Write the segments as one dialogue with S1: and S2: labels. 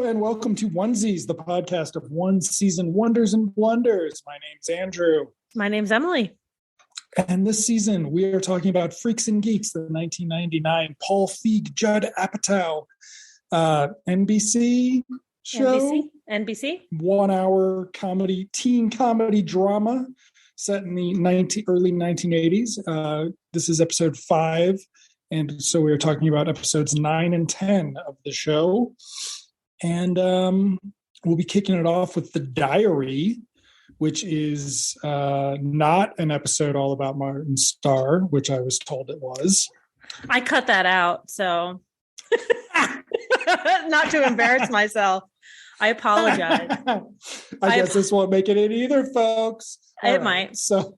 S1: and welcome to Onesies, the podcast of one season wonders and blunders. My name's Andrew.
S2: My name's Emily.
S1: And this season, we are talking about Freaks and Geeks, the 1999 Paul Feig, Judd Apatow NBC show.
S2: NBC.
S1: 1 hour comedy, teen comedy drama set in the early 1980s. This is episode 5. And so we are talking about episodes 9 and 10 of the show. And we'll be kicking it off with The Diary, which is not an episode all about Martin Starr, which I was told it was.
S2: I cut that out, so not to embarrass myself. I apologize.
S1: I guess this won't make it in either, folks.
S2: It might.
S1: So,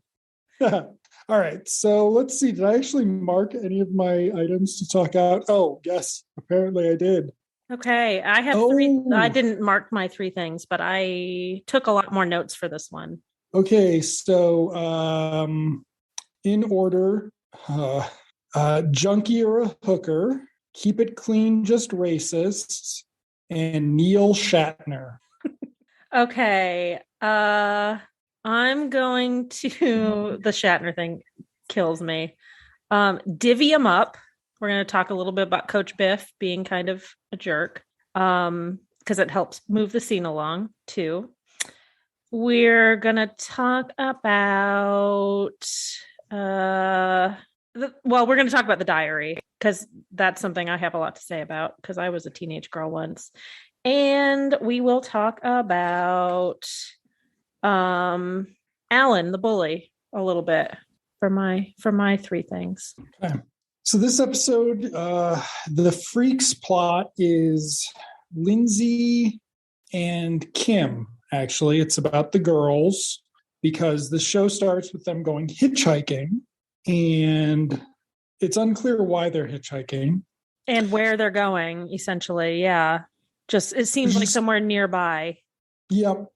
S1: all right. So let's see. Did I actually mark any of my items to talk out? Oh, yes. Apparently I did.
S2: Okay. I have 3. I didn't mark my 3 things, but I took a lot more notes for this one.
S1: Okay. So in order, junkie or a hooker, keep it clean, just racists, and Neil Shatner.
S2: Okay. I'm going to... The Shatner thing kills me. Divvy 'em up. We're going to talk a little bit about Coach Biff being kind of a jerk because it helps move the scene along, too. We're going to talk about... we're going to talk about The Diary because that's something I have a lot to say about because I was a teenage girl once. And we will talk about Alan, the bully, a little bit for my 3 things.
S1: Okay. So this episode, the Freaks plot is Lindsay and Kim. Actually, it's about the girls because the show starts with them going hitchhiking, and it's unclear why they're hitchhiking
S2: and where they're going. Essentially, yeah, just it seems like somewhere nearby.
S1: Yep,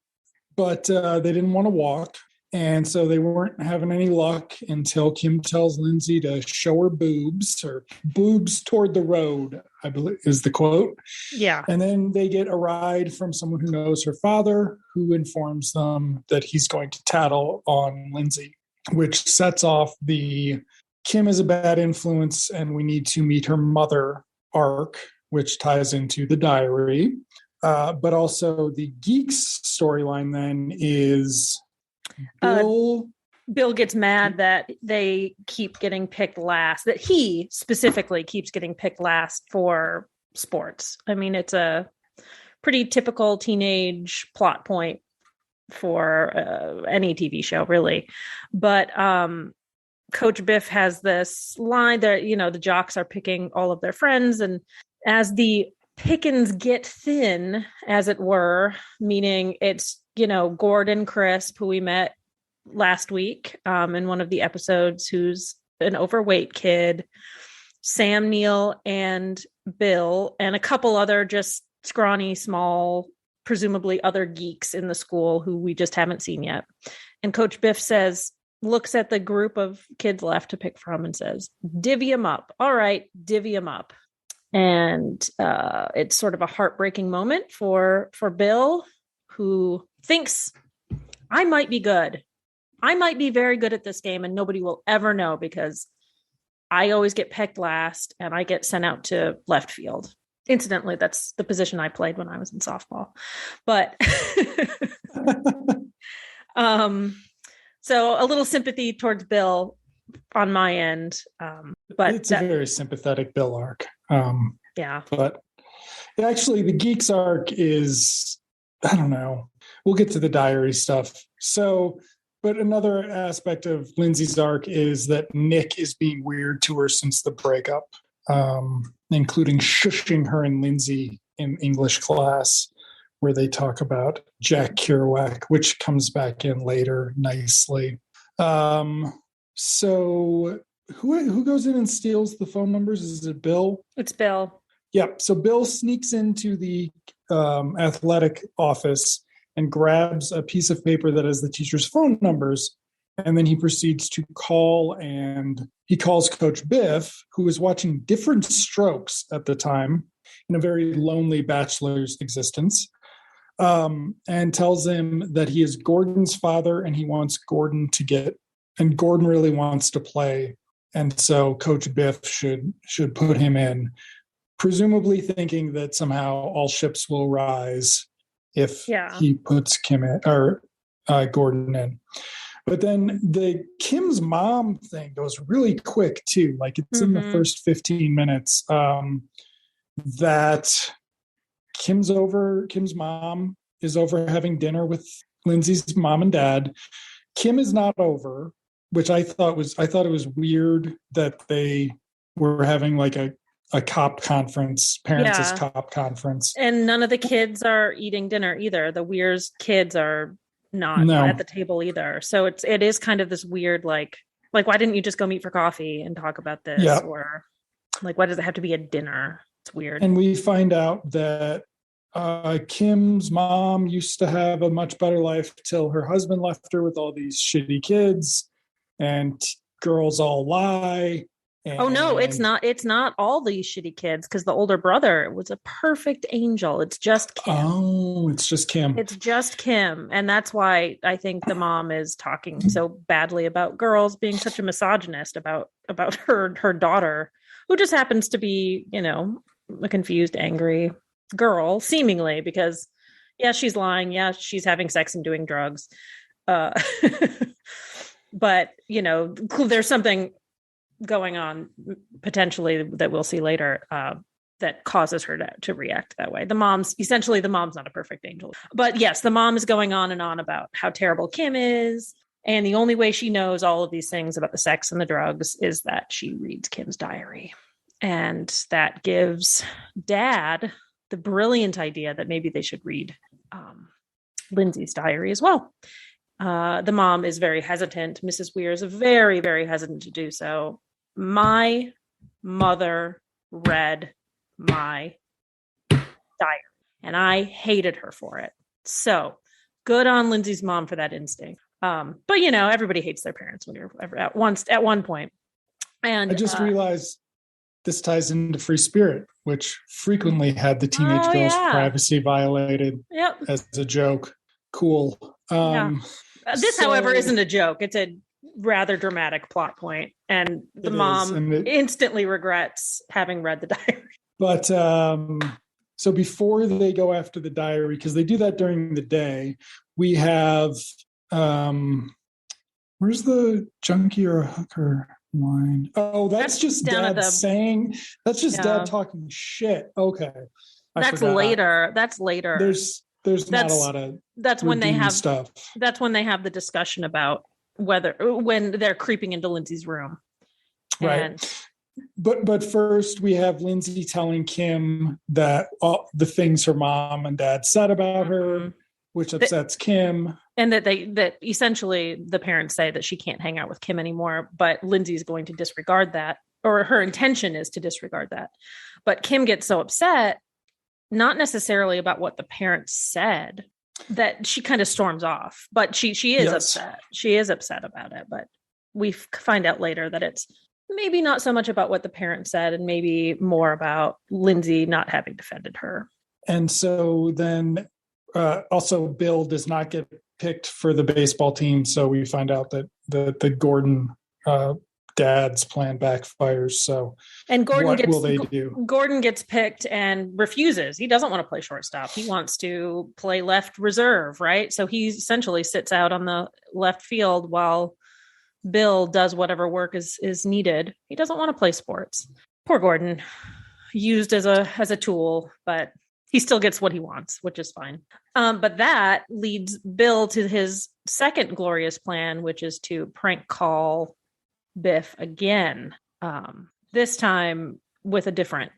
S1: but they didn't want to walk. And so they weren't having any luck until Kim tells Lindsay to show her boobs, or boobs toward the road, I believe is the quote.
S2: Yeah.
S1: And then they get a ride from someone who knows her father, who informs them that he's going to tattle on Lindsay, which sets off the Kim is a bad influence and we need to meet her mother arc, which ties into The Diary. But also the Geeks storyline then is...
S2: Bill gets mad that they keep getting picked last, that he specifically keeps getting picked last for sports. I mean, it's a pretty typical teenage plot point for any TV show, really. But Coach Biff has this line that, the jocks are picking all of their friends. And as the pickings get thin, as it were, meaning it's, Gordon Crisp, who we met last week in one of the episodes, who's an overweight kid, Sam Neill and Bill, and a couple other just scrawny, small, presumably other geeks in the school who we just haven't seen yet. And Coach Biff looks at the group of kids left to pick from and says, divvy 'em up. All right, divvy 'em up. And it's sort of a heartbreaking moment for Bill, who thinks, I might be good. I might be very good at this game and nobody will ever know because I always get picked last and I get sent out to left field. Incidentally, that's the position I played when I was in softball. But so a little sympathy towards Bill on my end. But
S1: it's a very sympathetic Bill arc.
S2: Yeah.
S1: But actually the Geeks arc is, I don't know. We'll get to the Diary stuff. So, but another aspect of Lindsay's arc is that Nick is being weird to her since the breakup, including shushing her and Lindsay in English class, where they talk about Jack Kerouac, which comes back in later nicely. So who goes in and steals the phone numbers? Is it Bill?
S2: It's Bill.
S1: Yep. So Bill sneaks into the athletic office and grabs a piece of paper that has the teacher's phone numbers. And then he proceeds to call, and he calls Coach Biff, who was watching Different Strokes at the time. in a very lonely bachelor's existence, and tells him that he is Gordon's father and he wants Gordon to get, and Gordon really wants to play. And so Coach Biff should put him in, presumably thinking that somehow all ships will rise if he puts Kim in, or Gordon in. But then Kim's mom thing goes really quick too. Like it's in the first 15 minutes that Kim's mom is over having dinner with Lindsay's mom and dad. Kim is not over, which I thought it was weird that they were having like a cop conference, parents' cop conference.
S2: And none of the kids are eating dinner either. The Weir's kids are not at the table either. So it is kind of this weird, like why didn't you just go meet for coffee and talk about this? Yeah. Or like, why does it have to be a dinner? It's weird.
S1: And we find out that Kim's mom used to have a much better life till her husband left her with all these shitty kids, and girls all lie.
S2: Oh no, it's not all these shitty kids, because the older brother was a perfect angel. It's just Kim.
S1: Oh, it's just Kim.
S2: It's just Kim. And that's why I think the mom is talking so badly about girls, being such a misogynist about her daughter, who just happens to be, a confused, angry girl, seemingly, because she's lying. Yeah, she's having sex and doing drugs. But, there's something going on potentially that we'll see later that causes her to react that way. The mom's not a perfect angel. But yes, the mom is going on and on about how terrible Kim is. And the only way she knows all of these things about the sex and the drugs is that she reads Kim's diary. And that gives Dad the brilliant idea that maybe they should read Lindsay's diary as well. The mom is very hesitant. Mrs. Weir is very, very hesitant to do so. My mother read my diary, and I hated her for it. So good on Lindsay's mom for that instinct. But everybody hates their parents when you're at one point. And I
S1: just realized this ties into Free Spirit, which frequently had the teenage girl's privacy violated as a joke. Cool.
S2: This, however, isn't a joke. It's a rather dramatic plot point, and the mom instantly regrets having read the diary.
S1: But so before they go after the diary, because they do that during the day, we have where's the junkie or hooker line? Oh, that's just Dad saying. That's just Dad talking shit. Okay,
S2: that's later. That's later.
S1: There's not a lot of
S2: when they have
S1: stuff.
S2: That's when they have the discussion about when they're creeping into Lindsay's room.
S1: Right. But first we have Lindsay telling Kim that all the things her mom and dad said about her, which upsets Kim.
S2: And that essentially the parents say that she can't hang out with Kim anymore, but Lindsay's going to disregard that, or her intention is to disregard that. But Kim gets so upset, not necessarily about what the parents said, that she kind of storms off. But she is upset. She is upset about it. But we find out later that it's maybe not so much about what the parents said, and maybe more about Lindsay not having defended her.
S1: And so then also Bill does not get picked for the baseball team. So we find out that the Gordon dad's plan backfires. So
S2: and
S1: what will they do?
S2: Gordon gets picked and refuses. He doesn't want to play shortstop. He wants to play left reserve, right? So he essentially sits out on the left field while Bill does whatever work is needed. He doesn't want to play sports. Poor Gordon, used as a tool, but he still gets what he wants, which is fine. But that leads Bill to his second glorious plan, which is to prank call Biff again. This time with a different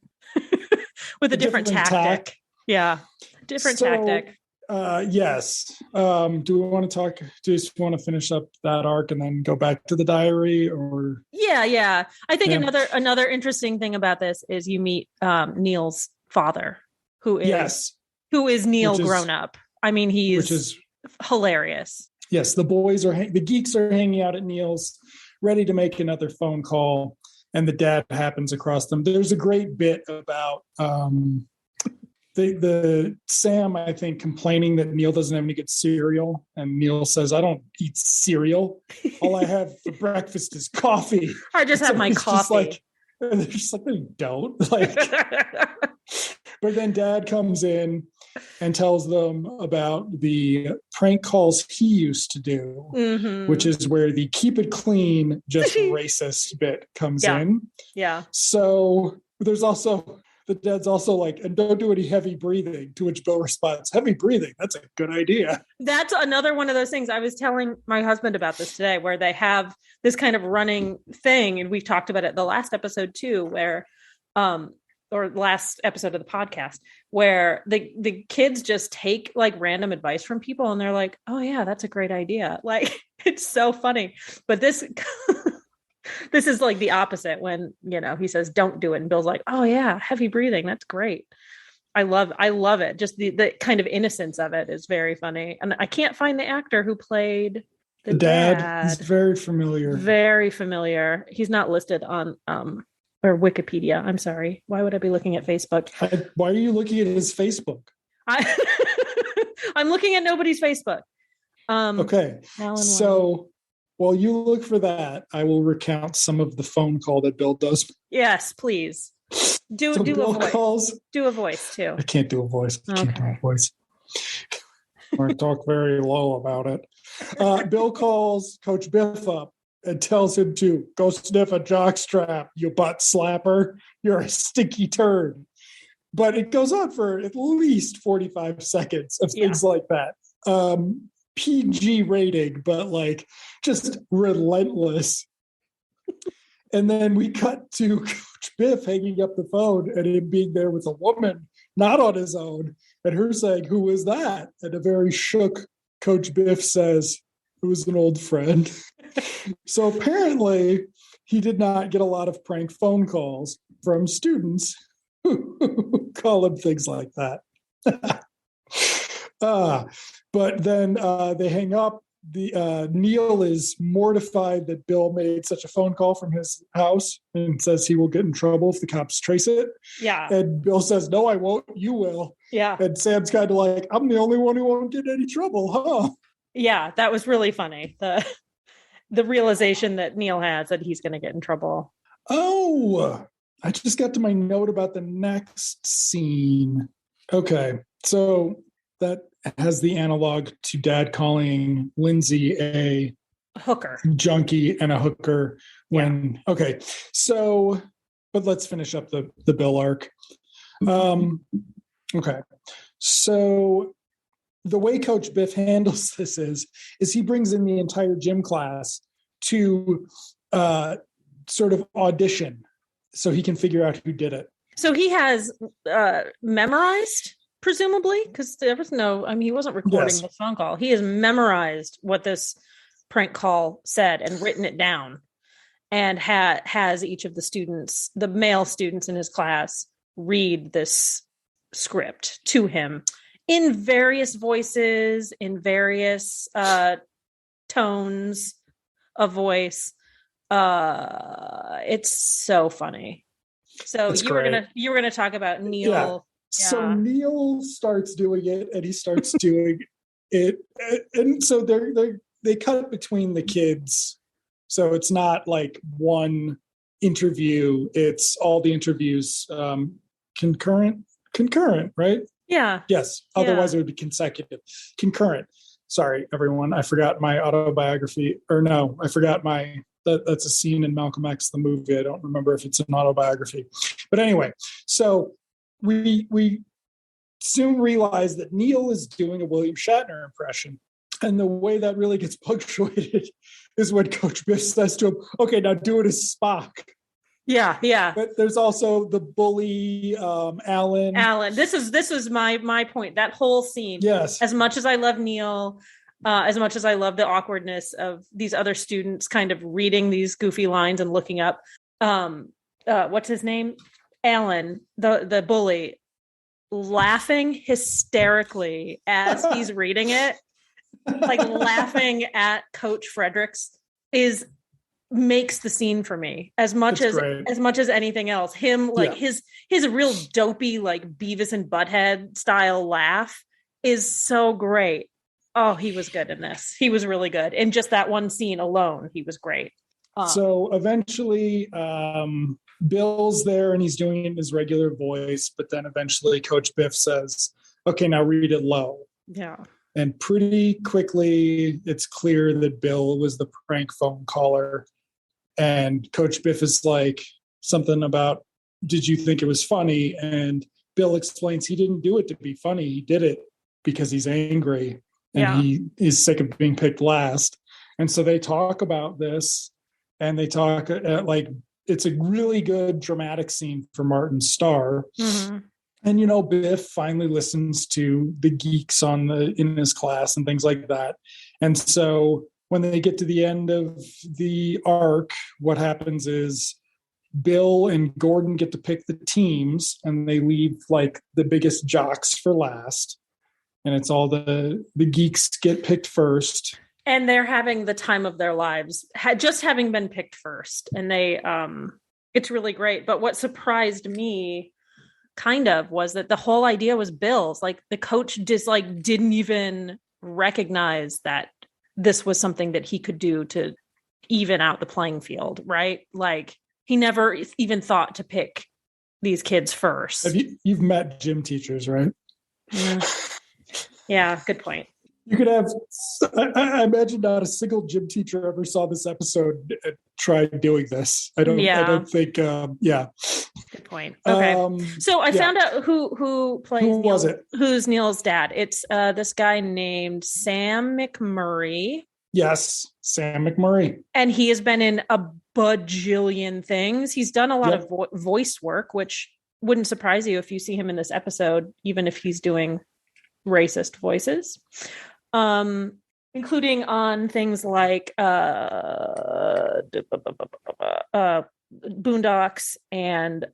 S2: tactic. Yeah, different tactic.
S1: Yes. Do we want to talk? Do you just want to finish up that arc and then go back to the diary? Or
S2: yeah. I think another interesting thing about this is you meet Neil's father, who is Neil grown up. I mean, which is hilarious.
S1: Yes, the geeks are hanging out at Neil's, ready to make another phone call, and the dad happens across them. There's a great bit about the Sam, I think, complaining that Neil doesn't have any good cereal, and Neil says, "I don't eat cereal. All I have for breakfast is coffee.
S2: I just have my coffee."
S1: And they're just like, "No, you don't." Like, but then Dad comes in and tells them about the prank calls he used to do, which is where the keep it clean, just racist bit comes in.
S2: Yeah.
S1: So there's also. The dad's also like, "And don't do any heavy breathing," to which Bill responds, "Heavy breathing? That's a good idea."
S2: That's another one of those things. I was telling my husband about this today, where they have this kind of running thing. And we've talked about it the last episode too, where, or last episode of the podcast, where the kids just take like random advice from people and they're like, "Oh yeah, that's a great idea." Like, it's so funny. But this is like the opposite when, he says, "Don't do it." And Bill's like, "Oh yeah, heavy breathing. That's great." I love it. Just the kind of innocence of it is very funny. And I can't find the actor who played the dad.
S1: He's very familiar.
S2: Very familiar. He's not listed on, or Wikipedia. I'm sorry. Why would I be looking at Facebook?
S1: Why are you looking at his Facebook?
S2: I'm looking at nobody's Facebook.
S1: Okay. So while you look for that, I will recount some of the phone call that Bill does. Yes,
S2: please. Do a voice. Do a voice too.
S1: I can't do a voice. I can't do a voice. I talk very low about it. Bill calls Coach Biff up and tells him to go sniff a jockstrap, you butt slapper. You're a stinky turd. But it goes on for at least 45 seconds of things like that. PG rating, but like just relentless. And then we cut to Coach Biff hanging up the phone and him being there with a woman, not on his own, and her saying, "Who was that?" And a very shook Coach Biff says, "It was an old friend." So apparently he did not get a lot of prank phone calls from students who call him things like that. But then they hang up. Neil is mortified that Bill made such a phone call from his house and says he will get in trouble if the cops trace it.
S2: Yeah.
S1: And Bill says, "No, I won't. You will."
S2: Yeah.
S1: And Sam's kind of like, "I'm the only one who won't get in any trouble, huh?"
S2: Yeah, that was really funny. The realization that Neil has that he's going to get in trouble.
S1: Oh, I just got to my note about the next scene. Okay, so that has the analog to Dad calling Lindsay a
S2: hooker,
S1: junkie, and a hooker when okay. So, but let's finish up the Bill arc. Okay, so the way Coach Biff handles this is he brings in the entire gym class to sort of audition so he can figure out who did it.
S2: So he has memorized, presumably, because there was he wasn't recording the phone call. He has memorized what this prank call said and written it down, and has each of the students, the male students in his class, read this script to him in various voices, in various tones of voice. It's so funny. So you were gonna talk about Neil.
S1: Yeah. So Neil starts doing it, and he starts doing it, and so they cut between the kids. So it's not like one interview; it's all the interviews concurrent, right?
S2: Yeah.
S1: Yes. Otherwise, it would be consecutive. Concurrent. Sorry, everyone. I forgot my autobiography. Or no, I forgot that's a scene in Malcolm X, the movie. I don't remember if it's an autobiography. But anyway, so we soon realize that Neil is doing a William Shatner impression. And the way that really gets punctuated is when Coach Biff says to him, "Okay, now do it as Spock."
S2: Yeah, yeah.
S1: But there's also the bully, Alan.
S2: This was my point. That whole scene.
S1: Yes.
S2: As much as I love Neil, as much as I love the awkwardness of these other students kind of reading these goofy lines and looking up, what's his name? Alan, the bully, laughing hysterically as he's reading it, like laughing at Coach Fredericks is makes the scene for me as much as anything else. Him like his real dopey like Beavis and Butthead style laugh is so great. Oh, he was good in this. He was really good. In just that one scene alone, he was great.
S1: So eventually Bill's there and he's doing it in his regular voice, but then eventually Coach Biff says, okay, now read it low.
S2: Yeah.
S1: And pretty quickly it's clear that Bill was the prank phone caller. And Coach Biff is like something about, did you think it was funny? And Bill explains he didn't do it to be funny. He did it because he's angry and he is sick of being picked last. And so they talk about this and they talk like it's a really good dramatic scene for Martin Starr.
S2: Mm-hmm.
S1: And, you know, Biff finally listens to the geeks in his class and things like that. And so when they get to the end of the arc, what happens is Bill and Gordon get to pick the teams and they leave like the biggest jocks for last. And it's all the geeks get picked first.
S2: And they're having the time of their lives, just having been picked first. And they, it's really great. But what surprised me kind of was that the whole idea was Bill's. Like the coach just like didn't even recognize that this was something that he could do to even out the playing field, right? Like he never even thought to pick these kids first.
S1: You've met gym teachers, right?
S2: Yeah, good point.
S1: You could have, I imagine not a single gym teacher ever saw this episode and tried doing this. I don't think,
S2: Good point. Okay. So I found out who plays who's Neil's dad. It's this guy named Sam McMurray.
S1: Yes, Sam McMurray.
S2: And he has been in a bajillion things. He's done a lot of voice work, which wouldn't surprise you if you see him in this episode, even if he's doing racist voices. Including on things like Boondocks and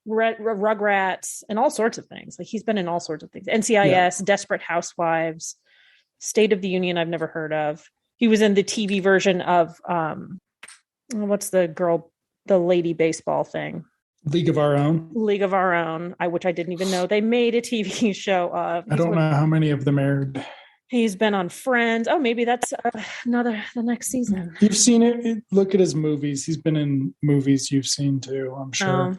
S2: Rugrats and all sorts of things. Like he's been in all sorts of things. NCIS, Desperate Housewives, State of the Union I've never heard of. He was in the TV version of what's the lady baseball thing?
S1: League of Our Own,
S2: which I didn't even know they made a TV show of.
S1: I don't know how many of them aired.
S2: He's been on Friends. Oh, maybe that's the next season.
S1: You've seen it. Look at his movies. He's been in movies you've seen too, I'm sure.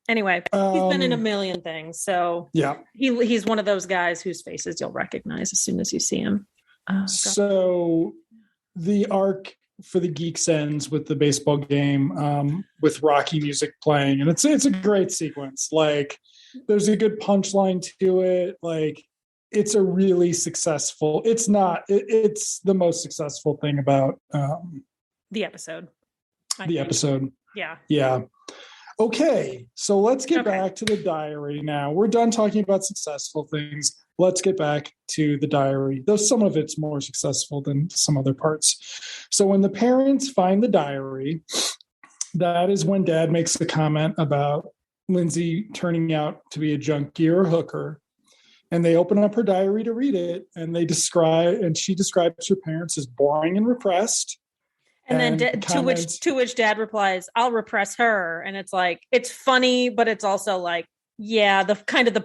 S2: Anyway, he's been in a million things. So
S1: yeah,
S2: he's one of those guys whose faces you'll recognize as soon as you see him.
S1: So the arc for the geeks ends with the baseball game with Rocky music playing, and it's a great sequence. Like there's a good punchline to it. Like it's a really successful, it's the most successful thing about
S2: the episode.
S1: Yeah. Okay, so let's get back to the diary now. We're done talking about successful things. Let's get back to the diary, though some of it's more successful than some other parts. So when the parents find the diary, that is when Dad makes the comment about Lindsay turning out to be a junkie or a hooker. And they open up her diary to read it, and she describes her parents as boring and repressed.
S2: And then to which Dad replies, "I'll repress her." And it's like, it's funny, but it's also like, yeah, the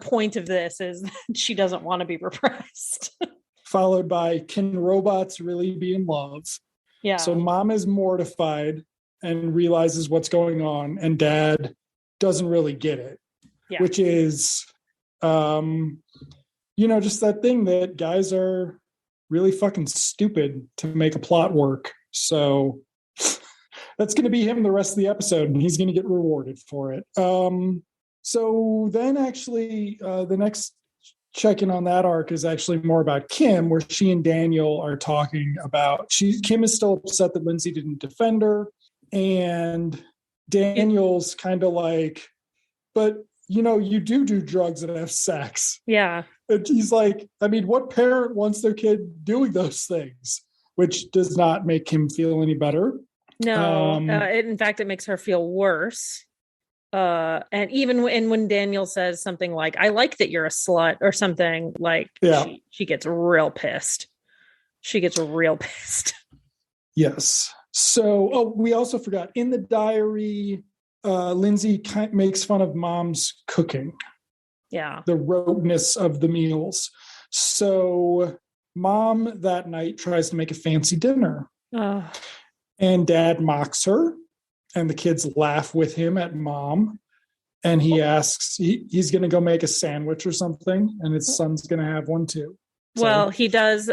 S2: point of this is that she doesn't want to be repressed.
S1: Followed by, can robots really be in love?
S2: Yeah.
S1: So Mom is mortified and realizes what's going on, and Dad doesn't really get it, which is, just that thing that guys are really fucking stupid to make a plot work. So that's going to be him the rest of the episode, and he's going to get rewarded for it. So then actually the next check-in on that arc is actually more about Kim, where she and Daniel are talking about, Kim is still upset that Lindsay didn't defend her, and Daniel's kind of like, but you do drugs and have sex.
S2: Yeah.
S1: And he's like, I mean, what parent wants their kid doing those things? Which does not make him feel any better.
S2: No, in fact, it makes her feel worse. And even when Daniel says something like, "I like that you're a slut," or something, like, she gets real pissed. She gets real pissed.
S1: Yes. So, we also forgot in the diary, Lindsay makes fun of mom's cooking.
S2: Yeah.
S1: The roteness of the meals. So mom that night tries to make a fancy dinner. And dad mocks her, and the kids laugh with him at mom. And he asks, he's going to go make a sandwich or something, and his son's going to have one too. So,
S2: well, he does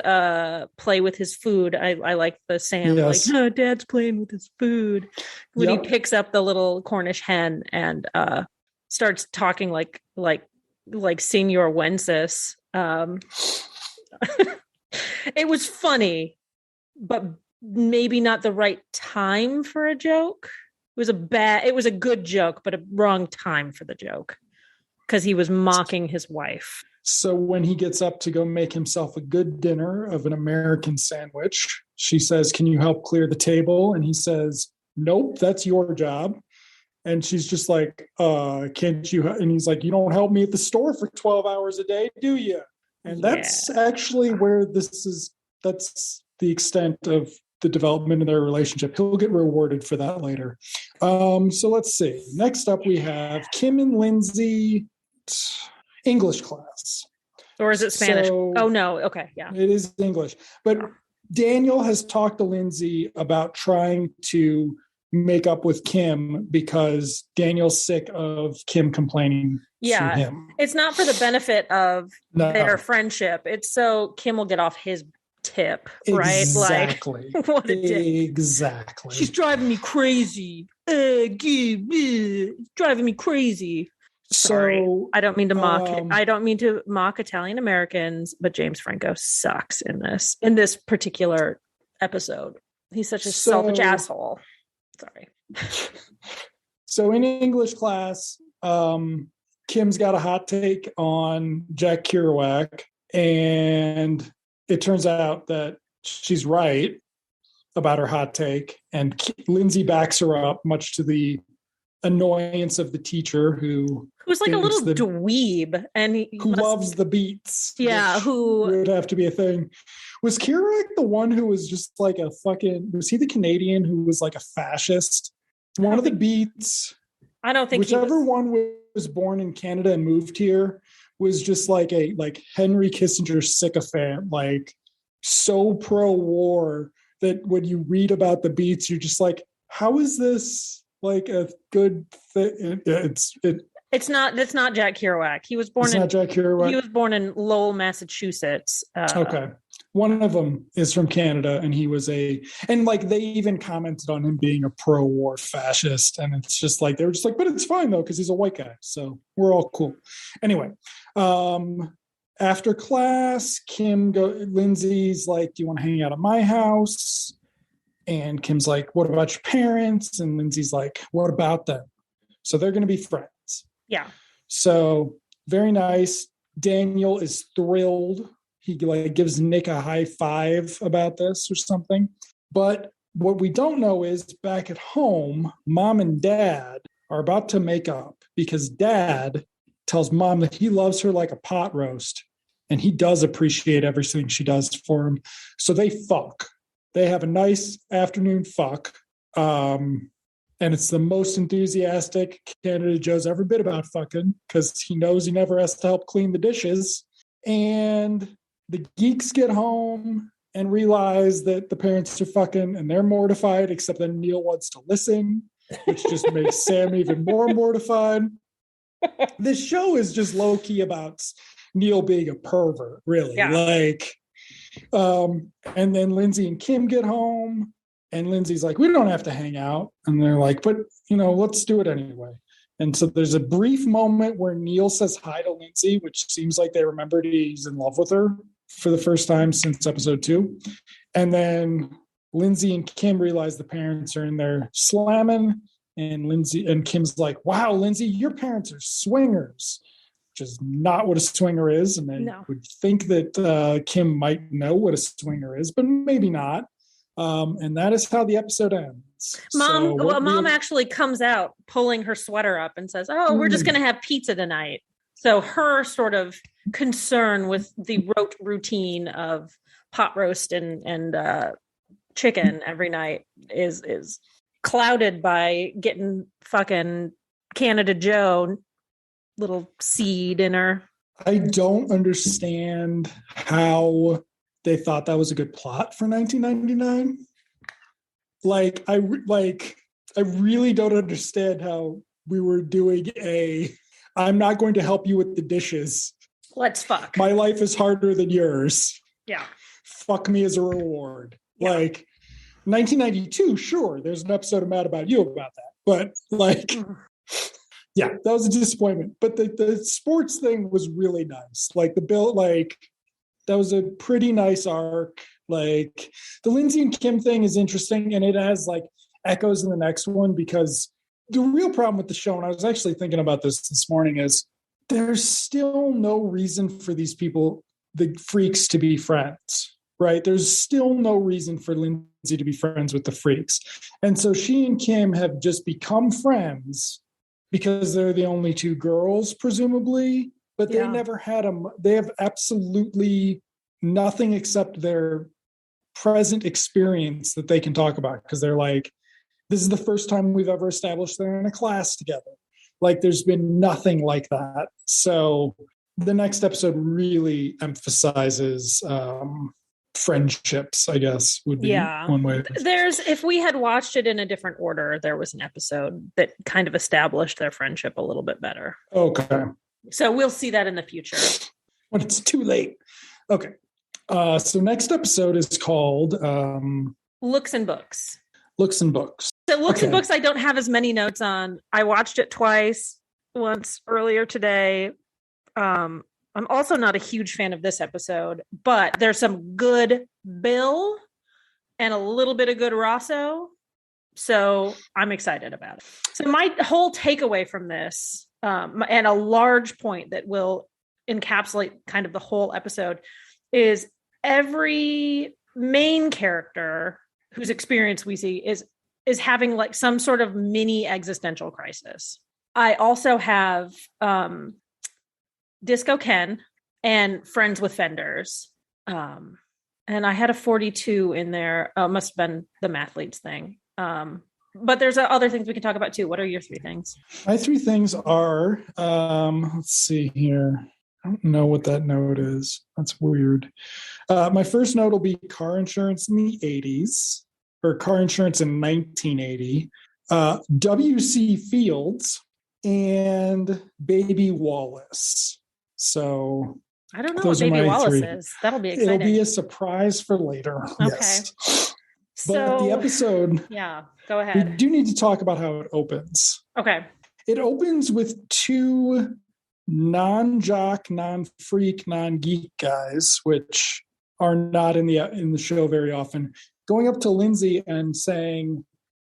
S2: play with his food. I like the Sam,
S1: yes.
S2: like, oh, dad's playing with his food. When he picks up the little Cornish hen and starts talking like Senior Wences. It was funny, but maybe not the right time for a joke. It was a good joke, but a wrong time for the joke because he was mocking his wife.
S1: So when he gets up to go make himself a good dinner of an American sandwich, she says, "Can you help clear the table?" And he says, "Nope, that's your job." And she's just like, "Can't you?" And he's like, "You don't help me at the store for 12 hours a day, do you?" And that's actually where that's the extent of the development of their relationship. He'll get rewarded for that later. So let's see. Next up, we have Kim and Lindsay, English class.
S2: Or is it Spanish? Oh, no. Okay. Yeah.
S1: It is English. But Daniel has talked to Lindsay about trying to make up with Kim because Daniel's sick of Kim complaining to him.
S2: It's not for the benefit of their friendship. It's so Kim will get off his tip, right?
S1: Exactly.
S2: Like, what a dick.
S1: Exactly.
S2: She's driving me crazy. Driving me crazy. Sorry.
S1: So
S2: I don't mean to mock it. I don't mean to mock Italian Americans, but James Franco sucks in this particular episode. He's such a selfish asshole. Sorry.
S1: So in English class, Kim's got a hot take on Jack Kerouac, and it turns out that she's right about her hot take, and Lindsay backs her up, much to the annoyance of the teacher who's
S2: like a little dweeb, and
S1: who loves the beats.
S2: Yeah, who
S1: would have to be a thing. Was Kerouac the one who was just like a fucking? Was he the Canadian who was like a fascist? One of the beats.
S2: I don't think
S1: whichever one was born in Canada and moved here was just like Henry Kissinger sycophant, like so pro-war that when you read about the beats, you're just like, how is this like a good thing? That's not Jack Kerouac. He was born
S2: not
S1: Jack Kerouac.
S2: He was born in Lowell, Massachusetts.
S1: Okay. One of them is from Canada, and he was and like they even commented on him being a pro-war fascist, and it's just like they were just like, but it's fine though because he's a white guy, so we're all cool. Anyway, after class, Lindsay's like, "Do you want to hang out at my house?" And Kim's like, "What about your parents?" And Lindsay's like, "What about them?" So they're going to be friends.
S2: Yeah.
S1: So very nice. Daniel is thrilled. He gives Nick a high five about this or something. But what we don't know is back at home, mom and dad are about to make up because dad tells mom that he loves her like a pot roast, and he does appreciate everything she does for him. So they fuck. They have a nice afternoon fuck. And it's the most enthusiastic Canada Joe's ever been about fucking because he knows he never has to help clean the dishes. And the geeks get home and realize that the parents are fucking, and they're mortified, except that Neil wants to listen, which just makes Sam even more mortified. This show is just low-key about Neil being a pervert, really. Yeah. And then Lindsay and Kim get home, and Lindsay's like, "We don't have to hang out." And they're like, "But, let's do it anyway." And so there's a brief moment where Neil says hi to Lindsay, which seems like they remembered he's in love with her for the first time since episode 2. And then Lindsay and Kim realize the parents are in there slamming, and Kim's like, "Wow, Lindsay, your parents are swingers," which is not what a swinger is. And I would think that Kim might know what a swinger is, but maybe not. And that is how the episode ends.
S2: Mom actually comes out pulling her sweater up and says, "Oh, we're just going to have pizza tonight." So her sort of concern with the rote routine of pot roast and chicken every night is clouded by getting fucking Canada Joe little seed in her.
S1: I don't understand how they thought that was a good plot for 1999. I really don't understand how we were doing I'm not going to help you with the dishes.
S2: Let's fuck.
S1: My life is harder than yours.
S2: Yeah.
S1: Fuck me as a reward.
S2: Yeah.
S1: 1992, sure, there's an episode of Mad About You about that. But yeah, that was a disappointment. But the sports thing was really nice. That was a pretty nice arc. The Lindsay and Kim thing is interesting, and it has echoes in the next one, because the real problem with the show, and I was actually thinking about this morning, is there's still no reason for these people, the freaks, to be friends, right? There's still no reason for Lindsay to be friends with the freaks. And so she and Kim have just become friends because they're the only two girls, presumably, but they never had they have absolutely nothing except their present experience that they can talk about, because they're this is the first time we've ever established they're in a class together. There's been nothing like that. So the next episode really emphasizes friendships, I guess, would be one way.
S2: If we had watched it in a different order, there was an episode that kind of established their friendship a little bit better.
S1: Okay.
S2: So we'll see that in the future.
S1: When it's too late. Okay. So next episode is called
S2: Looks and Books.
S1: Looks and Books.
S2: So Looks and Books, I don't have as many notes on. I watched it twice, once earlier today. I'm also not a huge fan of this episode, but there's some good Bill and a little bit of good Rosso. So I'm excited about it. So my whole takeaway from this, and a large point that will encapsulate kind of the whole episode, is every main character whose experience we see is having some sort of mini existential crisis. I also have Disco Ken and Friends with Fenders. And I had a 42 in there. Must have been the Mathletes thing. But there's other things we can talk about too. What are your three things?
S1: My three things are, let's see here. I don't know what that note is. That's weird. My first note will be car insurance in the 80s, or car insurance in 1980, W.C. Fields, and Baby Wallace. So
S2: I don't know what Baby Wallace is. That'll be exciting.
S1: It'll be a surprise for later.
S2: Okay.
S1: Yes. But the episode,
S2: go ahead.
S1: We do need to talk about how it opens.
S2: Okay.
S1: It opens with two non-jock, non-freak, non-geek guys, which are not in the show very often, going up to Lindsay and saying,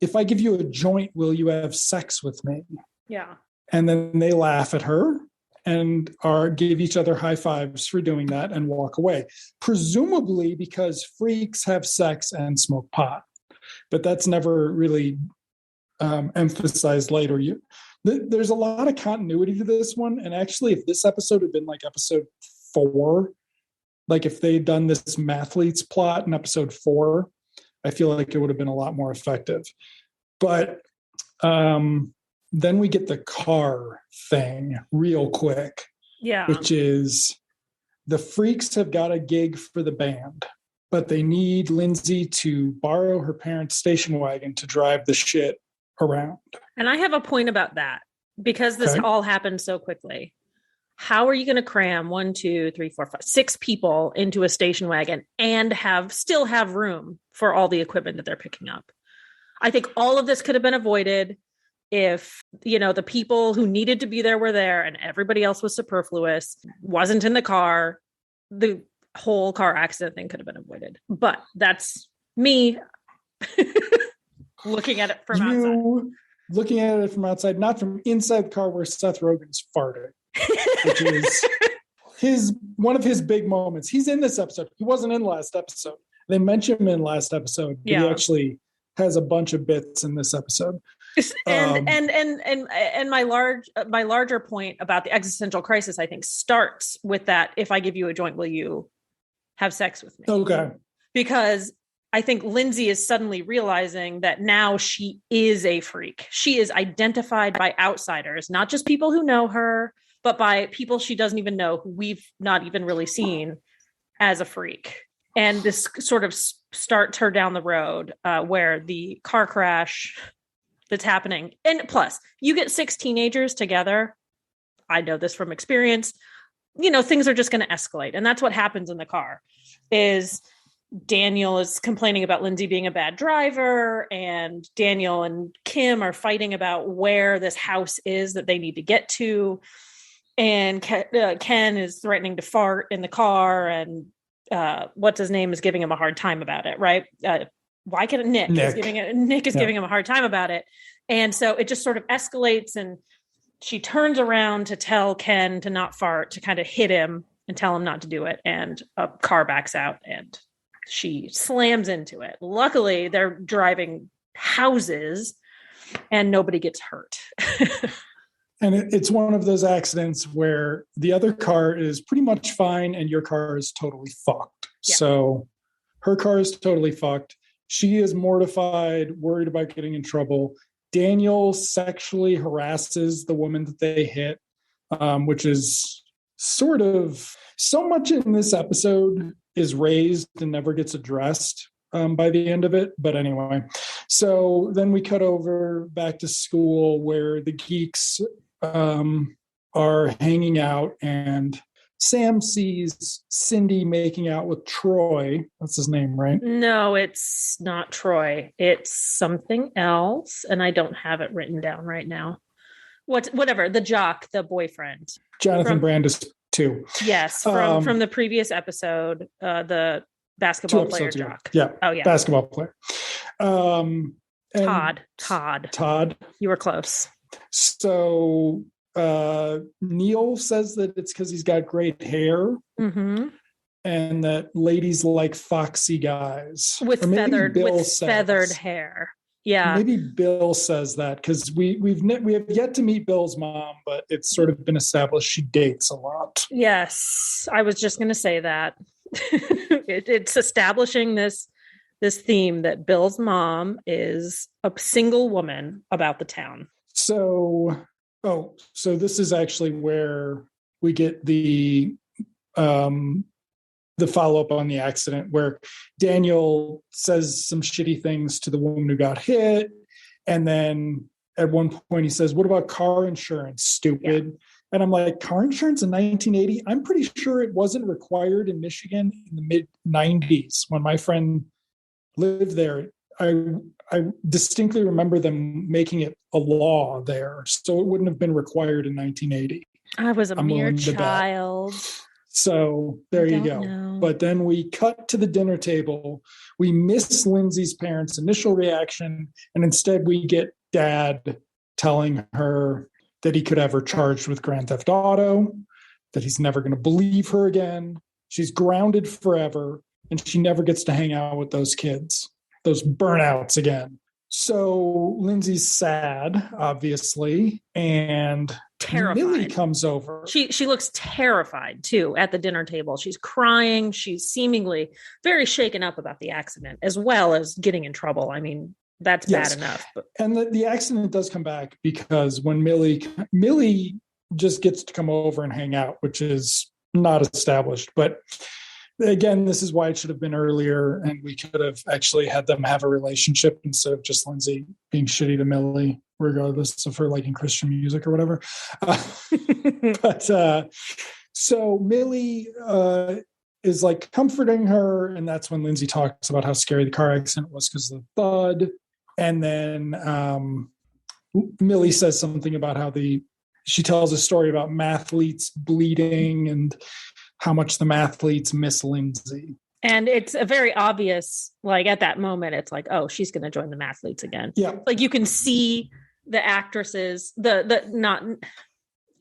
S1: "If I give you a joint, will you have sex with me?"
S2: Yeah.
S1: And then they laugh at her and give each other high fives for doing that and walk away, presumably because freaks have sex and smoke pot. But that's never really emphasized later. There's a lot of continuity to this one. And actually, if this episode had been episode 4, if they'd done this Mathletes plot in episode 4, I feel like it would have been a lot more effective. But then we get the car thing real quick.
S2: Yeah.
S1: Which is the freaks have got a gig for the band, but they need Lindsay to borrow her parents' station wagon to drive the shit around.
S2: And I have a point about that, because this all happened so quickly. How are you going to cram 1, 2, 3, 4, 5, 6 people into a station wagon and still have room for all the equipment that they're picking up? I think all of this could have been avoided if, the people who needed to be there were there and everybody else was superfluous, wasn't in the car. The whole car accident thing could have been avoided. But that's me looking at it from outside.
S1: Looking at it from outside, not from inside the car where Seth Rogen's farting, which is one of his big moments. He's in this episode. He wasn't in last episode. They mentioned him in last episode, but he actually has a bunch of bits in this episode. And
S2: my larger point about the existential crisis, I think, starts with that. If I give you a joint, will you have sex with me?
S1: Okay.
S2: Because I think Lindsay is suddenly realizing that now she is a freak. She is identified by outsiders, not just people who know her, but by people she doesn't even know, who we've not even really seen, as a freak. And this sort of starts her down the road where the car crash that's happening. And plus, you get 6 teenagers together. I know this from experience. Things are just going to escalate. And that's what happens in the car is Daniel is complaining about Lindsay being a bad driver, and Daniel and Kim are fighting about where this house is that they need to get to. And Ken is threatening to fart in the car, and what's his name is giving him a hard time about it, right? Nick is giving him a hard time about it. And so it just sort of escalates, and she turns around to tell Ken to not fart, to kind of hit him and tell him not to do it. And a car backs out and she slams into it. Luckily, they're driving houses and nobody gets hurt.
S1: And it's one of those accidents where the other car is pretty much fine and your car is totally fucked. Yeah. So her car is totally fucked. She is mortified, worried about getting in trouble. Daniel sexually harasses the woman that they hit, which is sort of so much in this episode is raised and never gets addressed by the end of it. But anyway, so then we cut over back to school where the geeks are hanging out, and Sam sees Cindy making out with Troy. That's his name, right?
S2: No, it's not Troy. It's something else. And I don't have it written down right now. Whatever, the jock, the boyfriend.
S1: Jonathan Brandis too.
S2: Yes, from the previous episode, the basketball player jock.
S1: Yeah.
S2: Oh yeah.
S1: Basketball player.
S2: Todd. You were close.
S1: So Neil says that it's because he's got great hair, and that ladies like foxy guys
S2: with feathered hair. Yeah,
S1: maybe Bill says that because we have yet to meet Bill's mom, but it's sort of been established she dates a lot.
S2: Yes, I was just going to say that. It's establishing this theme that Bill's mom is a single woman about the town.
S1: So this is actually where we get the follow-up on the accident, where Daniel says some shitty things to the woman who got hit. And then at one point he says, "What about car insurance, stupid?" Yeah. And I'm like, car insurance in 1980? I'm pretty sure it wasn't required in Michigan in the mid-90s when my friend lived there. I distinctly remember them making it a law there. So it wouldn't have been required in 1980.
S2: I was a mere child.
S1: So there you go.
S2: Know.
S1: But then we cut to the dinner table. We miss Lindsay's parents' initial reaction. And instead we get Dad telling her that he could have her charged with Grand Theft Auto, that he's never going to believe her again. She's grounded forever, and she never gets to hang out with those kids, those burnouts again. So Lindsay's sad, obviously, and terrified. Millie comes over.
S2: She looks terrified, too, at the dinner table. She's crying. She's seemingly very shaken up about the accident, as well as getting in trouble. I mean, that's bad enough. But.
S1: And the accident does come back because when Millie just gets to come over and hang out, which is not established. But again, this is why it should have been earlier, and we could have actually had them have a relationship instead of just Lindsay being shitty to Millie, regardless of her liking Christian music or whatever. So Millie is like comforting her, and that's when Lindsay talks about how scary the car accident was because of the thud. And then Millie says something about how she tells a story about mathletes bleeding and how much the mathletes miss Lindsay.
S2: And it's a very obvious, like at that moment, it's like, oh, she's going to join the mathletes again.
S1: Yeah.
S2: Like you can see the actresses, not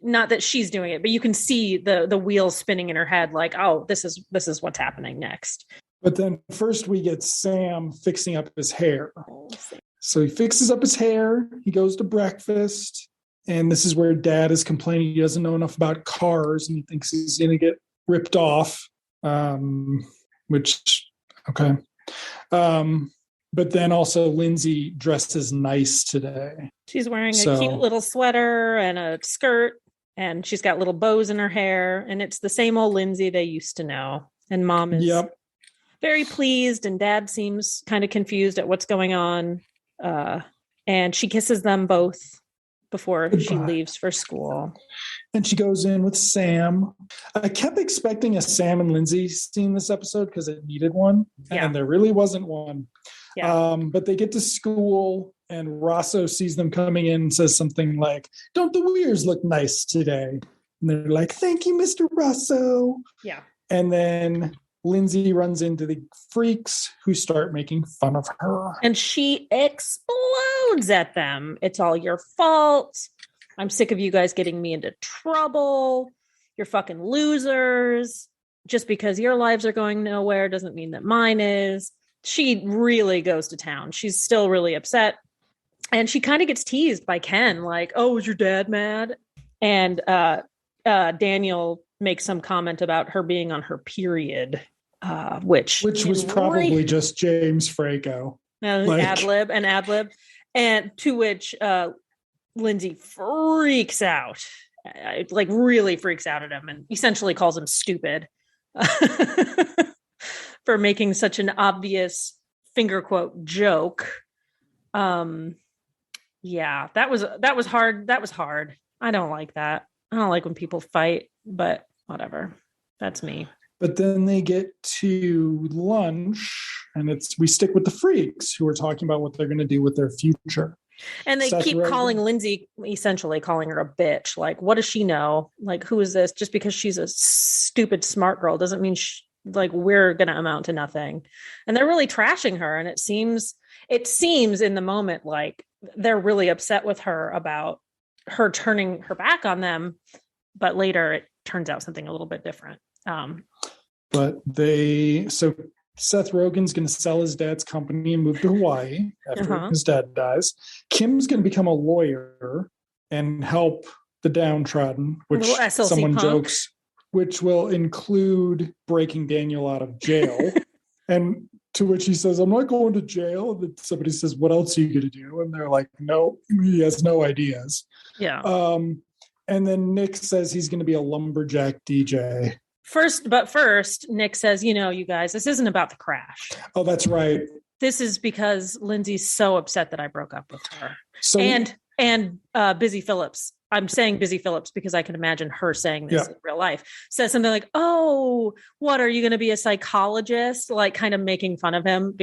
S2: that she's doing it, but you can see the wheels spinning in her head. Like, oh, this is what's happening next.
S1: But then first we get Sam fixing up his hair. So he fixes up his hair. He goes to breakfast. And this is where Dad is complaining he doesn't know enough about cars and he thinks he's going to get ripped off, which, okay. But then also Lindsay dresses nice today.
S2: She's wearing a cute little sweater and a skirt, and she's got little bows in her hair, and it's the same old Lindsay they used to know. And mom is very pleased, and dad seems kind of confused at what's going on. And she kisses them both before she leaves for school.
S1: And she goes in with Sam. I kept expecting a Sam and Lindsay scene this episode because it needed one, and there really wasn't one. Yeah. But they get to school, and Rosso sees them coming in and says something like, "Don't the Weirs look nice today?" And they're like, "Thank you, Mr. Rosso."
S2: Yeah.
S1: And then Lindsay runs into the freaks who start making fun of her.
S2: And she explodes at them. "It's all your fault. I'm sick of you guys getting me into trouble. You're fucking losers. Just because your lives are going nowhere doesn't mean that mine is." She really goes to town. She's still really upset. And she kind of gets teased by Ken, like, "Oh, is your dad mad?" And Daniel makes some comment about her being on her period, which
S1: was probably just James Franco.
S2: Ad lib. And to which Lindsay freaks out, like really freaks out at him, and essentially calls him stupid. For making such an obvious finger quote joke. That was hard. That was hard. I don't like that. I don't like when people fight, but whatever. That's me.
S1: But then they get to lunch, and we stick with the freaks who are talking about what they're going to do with their future.
S2: And they keep calling Lindsay, essentially calling her a bitch. Like, what does she know? Like, who is this? Just because she's a stupid smart girl doesn't mean we're going to amount to nothing. And they're really trashing her. And it seems in the moment like they're really upset with her about her turning her back on them. But later it turns out something a little bit different.
S1: So Seth Rogen's going to sell his dad's company and move to Hawaii after his dad dies. Kim's going to become a lawyer and help the downtrodden, which someone jokes, which will include breaking Daniel out of jail. And to which he says, "I'm not going to jail." And then somebody says, "What else are you going to do?" And they're like, "No, he has no ideas."
S2: Yeah.
S1: And then Nick says he's going to be a lumberjack DJ.
S2: First, Nick says, "You guys, this isn't about the crash."
S1: Oh, that's right.
S2: This is because Lindsay's so upset that I broke up with her. So and Busy Phillips. I'm saying Busy Phillips because I can imagine her saying this in real life. Says something like, "Oh, what, are you going to be a psychologist?" Like kind of making fun of him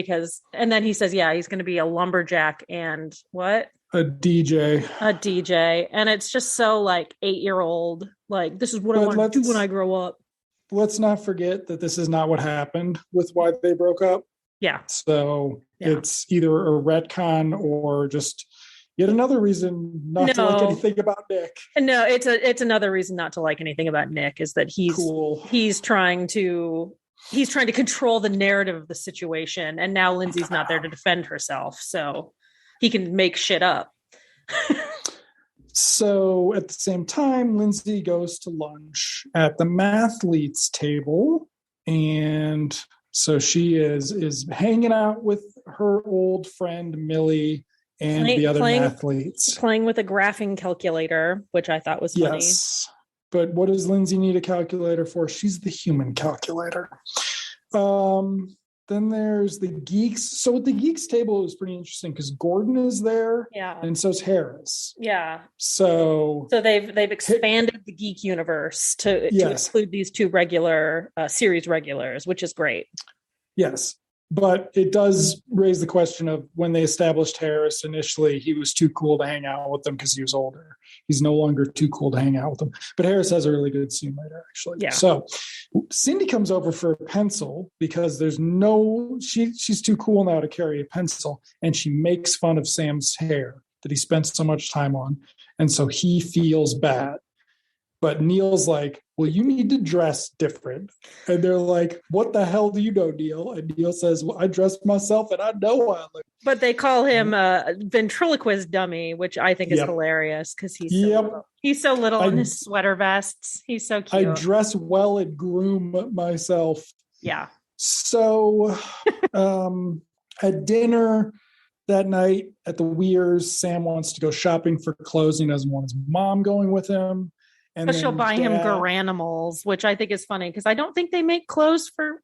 S2: and then he says, he's going to be a lumberjack and what?
S1: A DJ.
S2: And it's just so like 8-year-old, like, this is what I want to do when I grow up.
S1: Let's not forget that this is not what happened with why they broke up.
S2: Yeah.
S1: So it's either a retcon or just yet another reason not to like anything about Nick.
S2: No, it's another reason not to like anything about Nick is that he's trying to control the narrative of the situation, and now Lindsay's not there to defend herself, so he can make shit up.
S1: So at the same time, Lindsay goes to lunch at the mathletes table, and so she is hanging out with her old friend Millie and the other athletes. Playing
S2: with a graphing calculator, which I thought was funny.
S1: Yes. But what does Lindsay need a calculator for? She's the human calculator. Then there's the geeks. So at the geeks table, it was pretty interesting because Gordon is there.
S2: Yeah.
S1: And so's Harris.
S2: Yeah.
S1: So
S2: they've expanded the geek universe to include these two regular series regulars, which is great.
S1: Yes. But it does raise the question of when they established Harris initially, he was too cool to hang out with them because he was older. He's no longer too cool to hang out with them. But Harris has a really good scene later, actually. Yeah. So Cindy comes over for a pencil because she's too cool now to carry a pencil. And she makes fun of Sam's hair that he spent so much time on. And so he feels bad. But Neil's like, "Well, you need to dress different." And they're like, "What the hell do you know, Neil?" And Neil says, "Well, I dress myself and I know I look."
S2: But they call him a ventriloquist dummy, which I think is hilarious because he's so little in his sweater vests. He's so cute.
S1: I dress well and groom myself.
S2: Yeah.
S1: So at dinner that night at the Weirs, Sam wants to go shopping for clothes. He doesn't want his mom going with him. And
S2: But she'll buy him Garanimals, which I think is funny because I don't think they make clothes for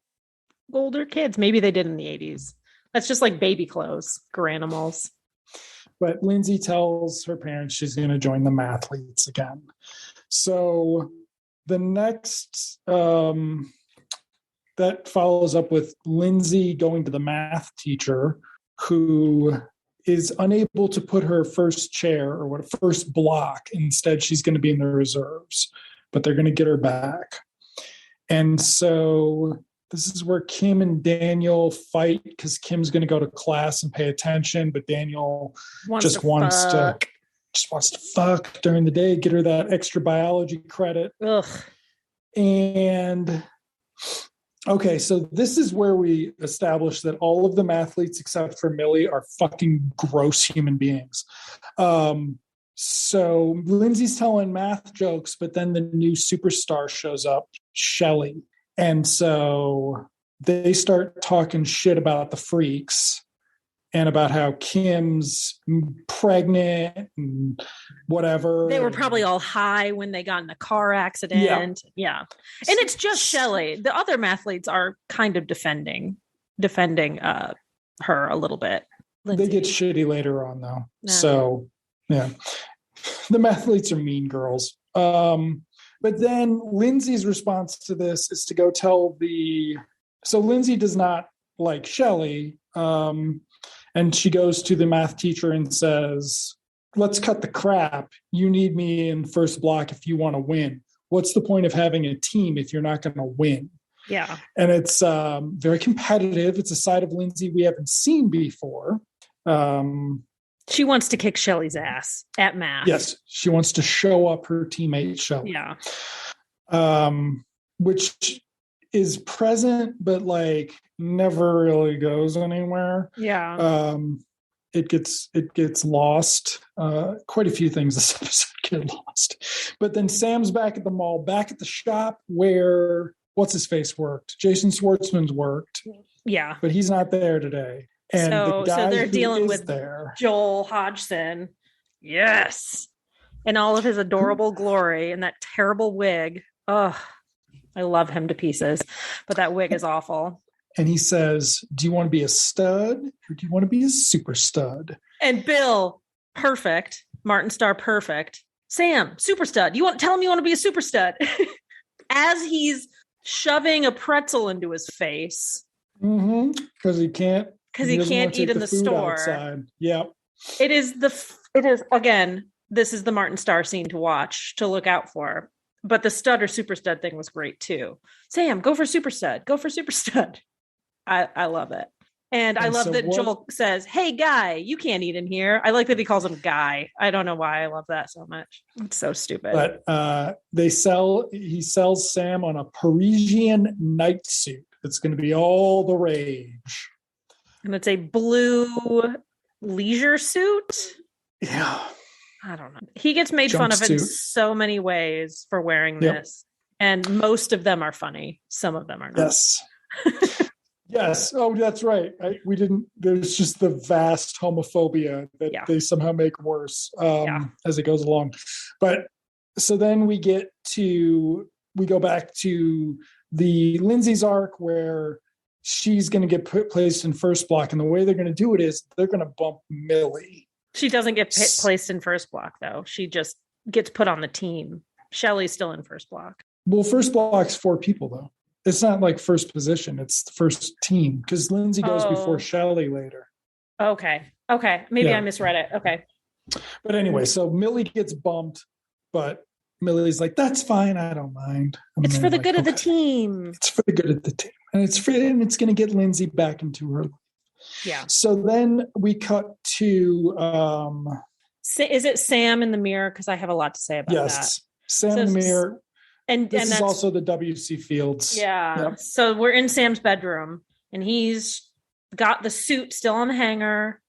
S2: older kids. Maybe they did in the 80s. That's just like baby clothes, Garanimals.
S1: But Lindsay tells her parents she's going to join the mathletes again. So the next, that follows up with Lindsay going to the math teacher who is unable to put her first chair or what first block. Instead, she's going to be in the reserves, but they're going to get her back. And so this is where Kim and Daniel fight because Kim's going to go to class and pay attention, but Daniel just wants to fuck during the day, get her that extra biology credit.
S2: Ugh.
S1: And okay, so this is where we establish that all of the mathletes except for Millie are fucking gross human beings. So Lindsay's telling math jokes, but then the new superstar shows up, Shelly. And so they start talking shit about the freaks and about how Kim's pregnant and whatever.
S2: They were probably all high when they got in a car accident. Yeah. And it's just Shelly. The other mathletes are kind of defending her a little bit. Lindsay.
S1: They get shitty later on though. No. So yeah. The mathletes are mean girls. But then Lindsay's response to this is to go tell so Lindsay does not like Shelly. And she goes to the math teacher and says, let's cut the crap. You need me in first block if you want to win. What's the point of having a team if you're not going to win?
S2: Yeah.
S1: And it's very competitive. It's a side of Lindsay we haven't seen before.
S2: She wants to kick Shelly's ass at math.
S1: Yes. She wants to show up her teammate Shelly.
S2: Yeah.
S1: Which is present, but like never really goes anywhere.
S2: Yeah.
S1: It gets lost. Quite a few things this episode get lost. But then Sam's back at the mall, back at the shop where what's his face worked. Jason Schwartzman's worked.
S2: Yeah.
S1: But he's not there today. And
S2: so they're dealing with
S1: there.
S2: Joel Hodgson. Yes. In all of his adorable glory and that terrible wig. Oh, I love him to pieces, but that wig is awful.
S1: And he says, do you want to be a stud or do you want to be a super stud?
S2: And Bill, perfect. Martin Starr, perfect. Sam, super stud. You want tell him you want to be a super stud. As he's shoving a pretzel into his face.
S1: Because he can't
S2: eat in the store.
S1: Outside. Yeah.
S2: It is again, this is the Martin Starr scene to watch, to look out for. But the stud or super stud thing was great too. Sam, go for super stud. Go for super stud. I love it. And I love that Joel says, hey, guy, you can't eat in here. I like that he calls him guy. I don't know why I love that so much. It's so stupid.
S1: But he sells Sam on a Parisian night suit. It's going to be all the rage.
S2: And it's a blue leisure suit.
S1: Yeah.
S2: I don't know. He gets made fun of in so many ways for wearing this. And most of them are funny. Some of them are not.
S1: Yes. Yes. Oh, that's right. There's just the vast homophobia that they somehow make worse as it goes along. But so then we go back to the Lindsay's arc where she's going to get placed in first block. And the way they're going to do it is they're going to bump Millie. She
S2: doesn't get placed in first block, though. She just gets put on the team. Shelly's still in first block.
S1: Well, first block's 4 people, though. It's not like first position. It's the first team because Lindsay goes before Shelly later.
S2: Okay. Maybe I misread it. Okay.
S1: But anyway, so Millie gets bumped, but Millie's like, that's fine. I don't mind.
S2: It's for the good of the team.
S1: It's for the good of the team. And it's going to get Lindsay back into her life.
S2: Yeah.
S1: So then we cut to...
S2: is it Sam in the mirror? Because I have a lot to say about that.
S1: Yes. Sam in the mirror. And this is also the W.C. Fields.
S2: Yeah. Yep. So we're in Sam's bedroom and he's got the suit still on the hanger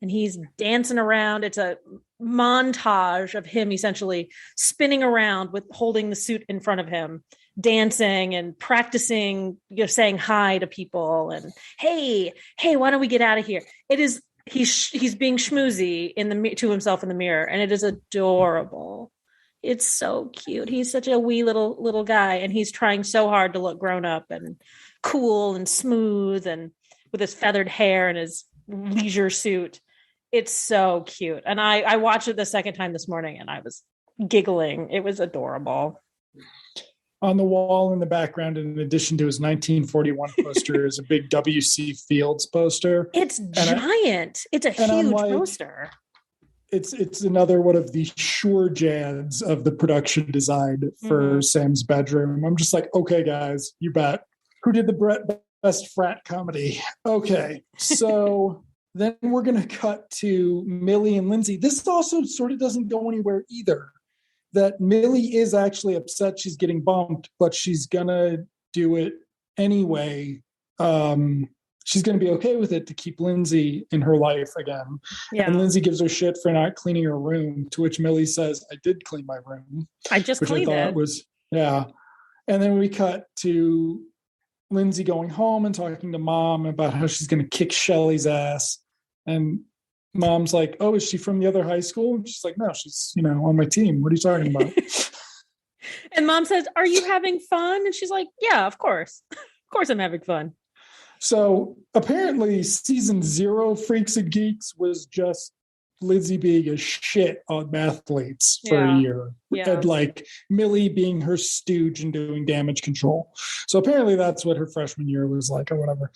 S2: and he's dancing around. It's a montage of him essentially spinning around with holding the suit in front of him, dancing and practicing, saying hi to people and hey, why don't we get out of here? It is he's being schmoozy to himself in the mirror, and it is adorable. It's so cute. He's such a wee little guy, and he's trying so hard to look grown up and cool and smooth, and with his feathered hair and his leisure suit. It's so cute. And I watched it the second time this morning and I was giggling. It was adorable.
S1: On the wall in the background, in addition to his 1941 poster, is a big W.C. Fields poster.
S2: It's giant. It's a huge poster.
S1: It's another one of the sure jads of the production design for Sam's bedroom. I'm just like, okay, guys, you bet. Who did the best frat comedy? Okay, so then we're going to cut to Millie and Lindsay. This also sort of doesn't go anywhere either. That Millie is actually upset she's getting bumped, but she's going to do it anyway. She's going to be okay with it to keep Lindsay in her life again. Yeah. And Lindsay gives her shit for not cleaning her room, to which Millie says, I did clean my room.
S2: I just cleaned it.
S1: Yeah. And then we cut to Lindsay going home and talking to Mom about how she's going to kick Shelly's ass. And Mom's like, oh, is she from the other high school? And she's like, no, she's, on my team. What are you talking about?
S2: And Mom says, are you having fun? And she's like, yeah, of course. Of course I'm having fun.
S1: So apparently season 0 Freaks and Geeks was just Lindsay being a shit on mathletes for a year. Yeah. And like Millie being her stooge and doing damage control. So apparently that's what her freshman year was like or whatever.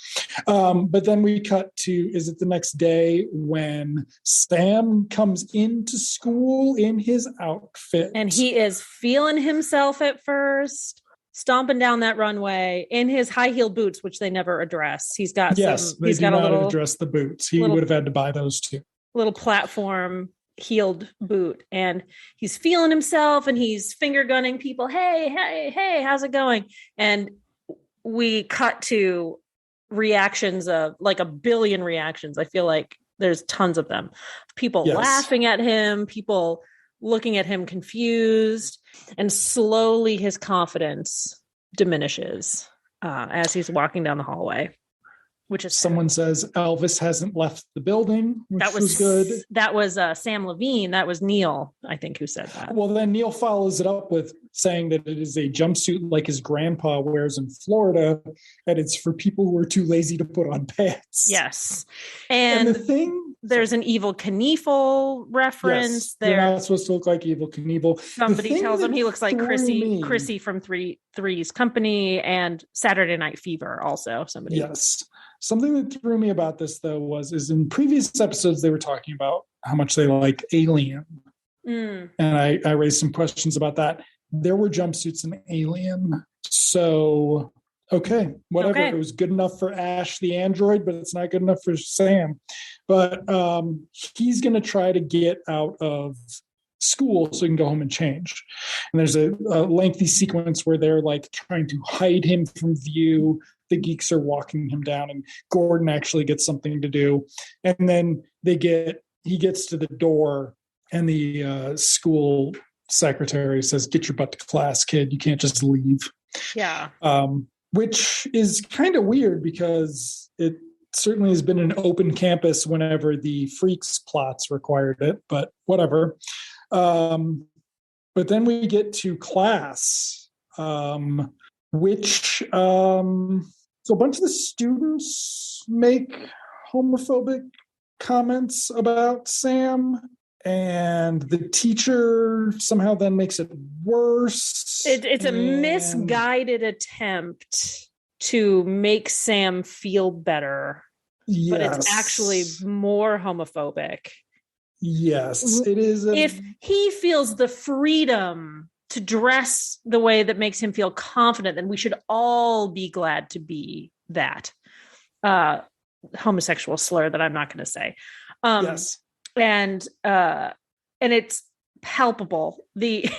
S1: But then we cut to, is it the next day when Sam comes into school in his outfit?
S2: And he is feeling himself at first, stomping down that runway in his high heel boots, which they never address. He's got
S1: address the boots. He would have had to buy those too.
S2: Little platform heeled boot, and he's feeling himself and he's finger gunning people. Hey, how's it going? And we cut to reactions of like a billion reactions. I feel like there's tons of them. People laughing at him, people looking at him confused, and slowly his confidence diminishes as he's walking down the hallway. Which is
S1: someone says Elvis hasn't left the building, which was good.
S2: That was Sam Levine. That was Neil, I think, who said that.
S1: Well, then Neil follows it up with saying that it is a jumpsuit like his grandpa wears in Florida, and it's for people who are too lazy to put on pants.
S2: Yes. And there's an Evil Knievel reference.
S1: Yes, you're not supposed to look like Evil Knievel.
S2: Somebody tells him he looks like Chrissy from Three's Company and Saturday Night Fever also. Somebody.
S1: Yes. Something that threw me about this, though, is in previous episodes, they were talking about how much they liked Alien. And I raised some questions about that. There were jumpsuits in Alien. So, okay, whatever. Okay. It was good enough for Ash the android, but it's not good enough for Sam. But he's going to try to get out of school so he can go home and change. And there's a lengthy sequence where they're like trying to hide him from view. The geeks are walking him down, and Gordon actually gets something to do. And then he gets to the door, and the school secretary says, get your butt to class, kid. You can't just leave.
S2: Yeah.
S1: Which is kind of weird because it certainly has been an open campus whenever the Freaks plots required it, but whatever. But then we get to class, which so a bunch of the students make homophobic comments about Sam, and the teacher somehow then makes it worse.
S2: It's a misguided attempt to make Sam feel better, but it's actually more homophobic.
S1: Yes, it is.
S2: If he feels the freedom to dress the way that makes him feel confident, then we should all be glad to be that homosexual slur that I'm not going to say.
S1: Yes.
S2: And it's palpable. The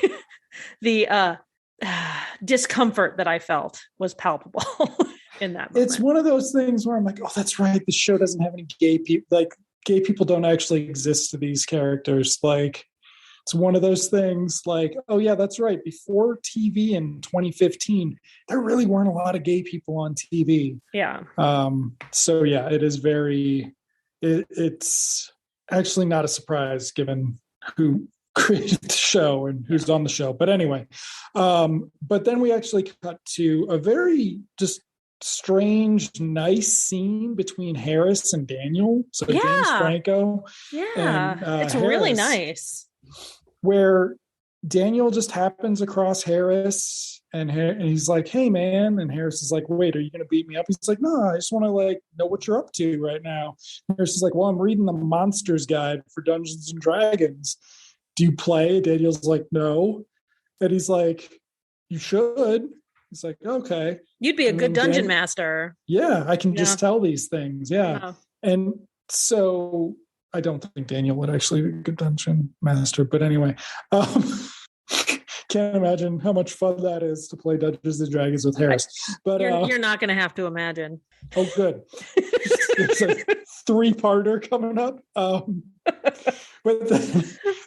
S2: discomfort that I felt was palpable in that moment.
S1: It's one of those things where I'm like, oh, that's right. The show doesn't have any gay people. Like gay people don't actually exist to these characters. Like, it's one of those things like, oh yeah, that's right. Before TV in 2015, there really weren't a lot of gay people on TV.
S2: Yeah.
S1: So yeah, it is it's actually not a surprise given who created the show and who's on the show. But anyway, but then we actually cut to a very just strange, nice scene between Harris and Daniel. So James Franco.
S2: Yeah.
S1: And,
S2: it's really
S1: Harris,
S2: nice.
S1: Where Daniel just happens across Harris and he's like, hey man. And Harris is like, wait, are you going to beat me up? He's like, no, I just want to like know what you're up to right now. Harris is like, well, I'm reading the Monsters Guide for Dungeons and Dragons. Do you play? Daniel's like, no. And he's like, you should. He's like, okay.
S2: You'd be a good dungeon master.
S1: Yeah, I can just tell these things. Yeah. And so I don't think Daniel would actually be a good dungeon master. But anyway, can't imagine how much fun that is to play Dungeons and Dragons with Harris. But
S2: you're not going to have to imagine.
S1: Oh, good. It's a 3-parter coming up. But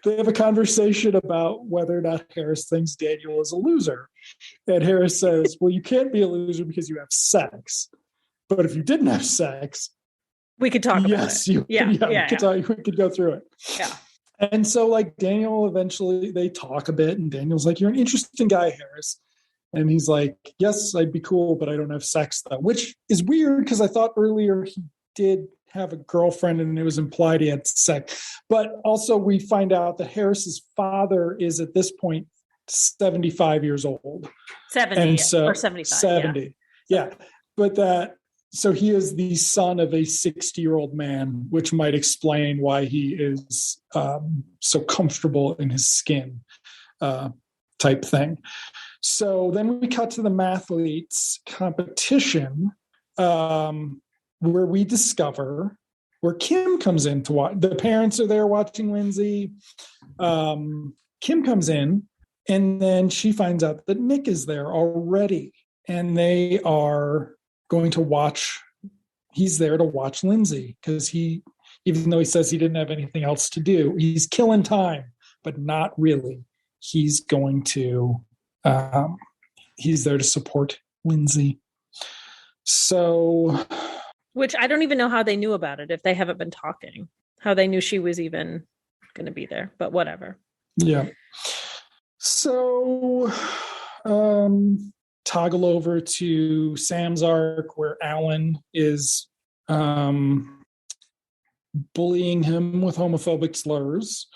S1: they have a conversation about whether or not Harris thinks Daniel is a loser. And Harris says, well, you can't be a loser because you have sex. But if you didn't have sex,
S2: we could talk about it.
S1: Yes, we could go through it.
S2: Yeah.
S1: And so like Daniel, eventually they talk a bit and Daniel's like, you're an interesting guy, Harris. And he's like, yes, I'd be cool, but I don't have sex though, which is weird because I thought earlier he did have a girlfriend and it was implied he had sex. But also we find out that Harris's father is at this point 75 years old.
S2: 70
S1: and so,
S2: or 75.
S1: 70. Yeah. But so he is the son of a 60-year-old man, which might explain why he is so comfortable in his skin type thing. So then we cut to the mathletes competition where we discover where Kim comes in to watch. The parents are there watching Lindsay. Kim comes in and then she finds out that Nick is there already. And they are going to watch. He's there to watch Lindsay because even though he says he didn't have anything else to do, he's killing time, but not really. He's going to, he's there to support Lindsay. So.
S2: Which I don't even know how they knew about it if they haven't been talking, how they knew she was even going to be there, but whatever.
S1: Yeah. So, toggle over to Sam's arc where Alan is bullying him with homophobic slurs.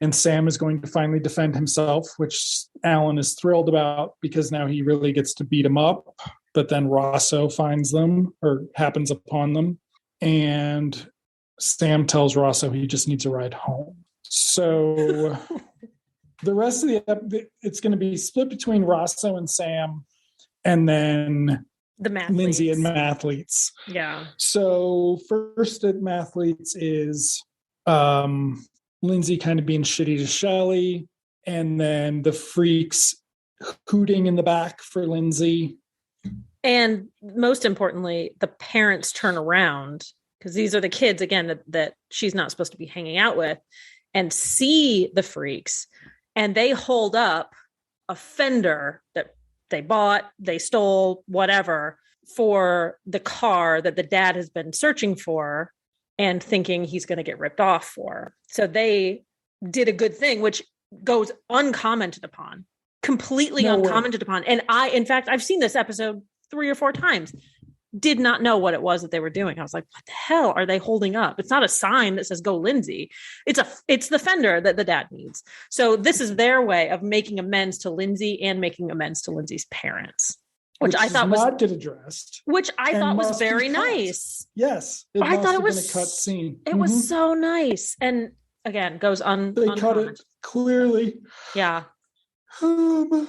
S1: And Sam is going to finally defend himself, which Alan is thrilled about because now he really gets to beat him up. But then Rosso finds them or happens upon them. And Sam tells Rosso he just needs a ride home. So the rest of the it's going to be split between Rosso and Sam and then
S2: the mathletes.
S1: Lindsay and mathletes.
S2: Yeah.
S1: So first at mathletes is Lindsay kind of being shitty to Shelley, and then the freaks hooting in the back for Lindsay.
S2: And most importantly, the parents turn around because these are the kids, again, that she's not supposed to be hanging out with, and see the freaks. And they hold up a fender that they bought, they stole, whatever, for the car that the dad has been searching for and thinking he's going to get ripped off for. So they did a good thing, which goes uncommented upon, completely uncommented upon. And in fact, I've seen this episode 3 or 4 times, did not know what it was that they were doing. I was like, what the hell are they holding up? It's not a sign that says go Lindsay. It's the fender that the dad needs. So this is their way of making amends to Lindsay and making amends to Lindsay's parents, which I thought was
S1: not get addressed.
S2: Which I thought was very nice.
S1: Yes.
S2: I thought it was
S1: a cut scene.
S2: It was so nice. And again, goes
S1: They cut it clearly.
S2: Yeah. So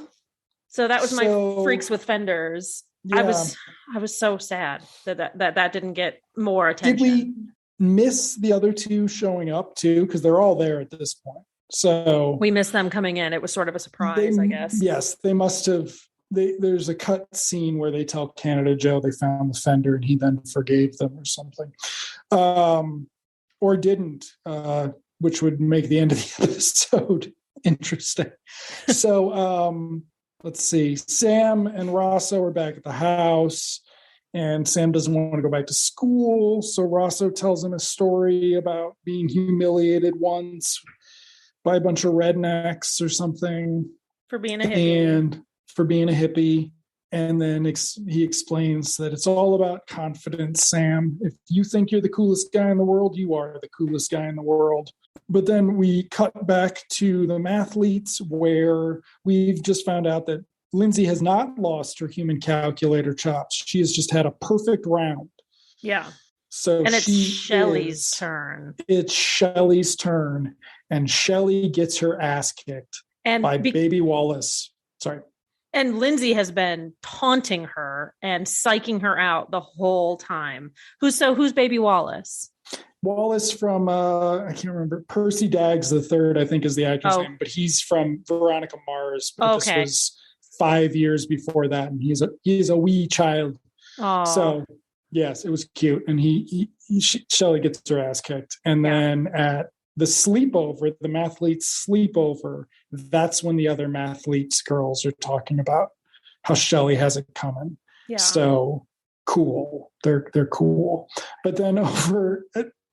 S2: that was my freaks with fenders. Yeah. I was so sad that didn't get more attention.
S1: Did we miss the other 2 showing up too? Because they're all there at this point. So
S2: we missed them coming in. It was sort of a surprise, I guess.
S1: Yes, they must have. There's a cut scene where they tell Canada Joe they found the fender and he then forgave them or something. or didn't, which would make the end of the episode interesting. So let's see. Sam and Rosso are back at the house, and Sam doesn't want to go back to school. So Rosso tells him a story about being humiliated once by a bunch of rednecks or something.
S2: For being a hippie.
S1: And then he explains that it's all about confidence, Sam. If you think you're the coolest guy in the world, you are the coolest guy in the world. But then we cut back to the mathletes, where we've just found out that Lindsay has not lost her human calculator chops. She has just had a perfect round.
S2: Yeah.
S1: So
S2: and it's Shelley's turn.
S1: It's Shelley's turn. And Shelley gets her ass kicked by Baby Wallace. Sorry.
S2: And Lindsay has been taunting her and psyching her out the whole time. Who's Baby Wallace?
S1: Wallace from I can't remember. Percy Daggs the third, I think, is the actor's name, but he's from Veronica Mars. But This was 5 years before that, and he's a wee child.
S2: Aww.
S1: So yes, it was cute, and Shelley gets her ass kicked, and then at the sleepover, the mathletes sleepover, that's when the other mathletes girls are talking about how Shelley has it coming.
S2: Yeah.
S1: So cool. They're cool. But then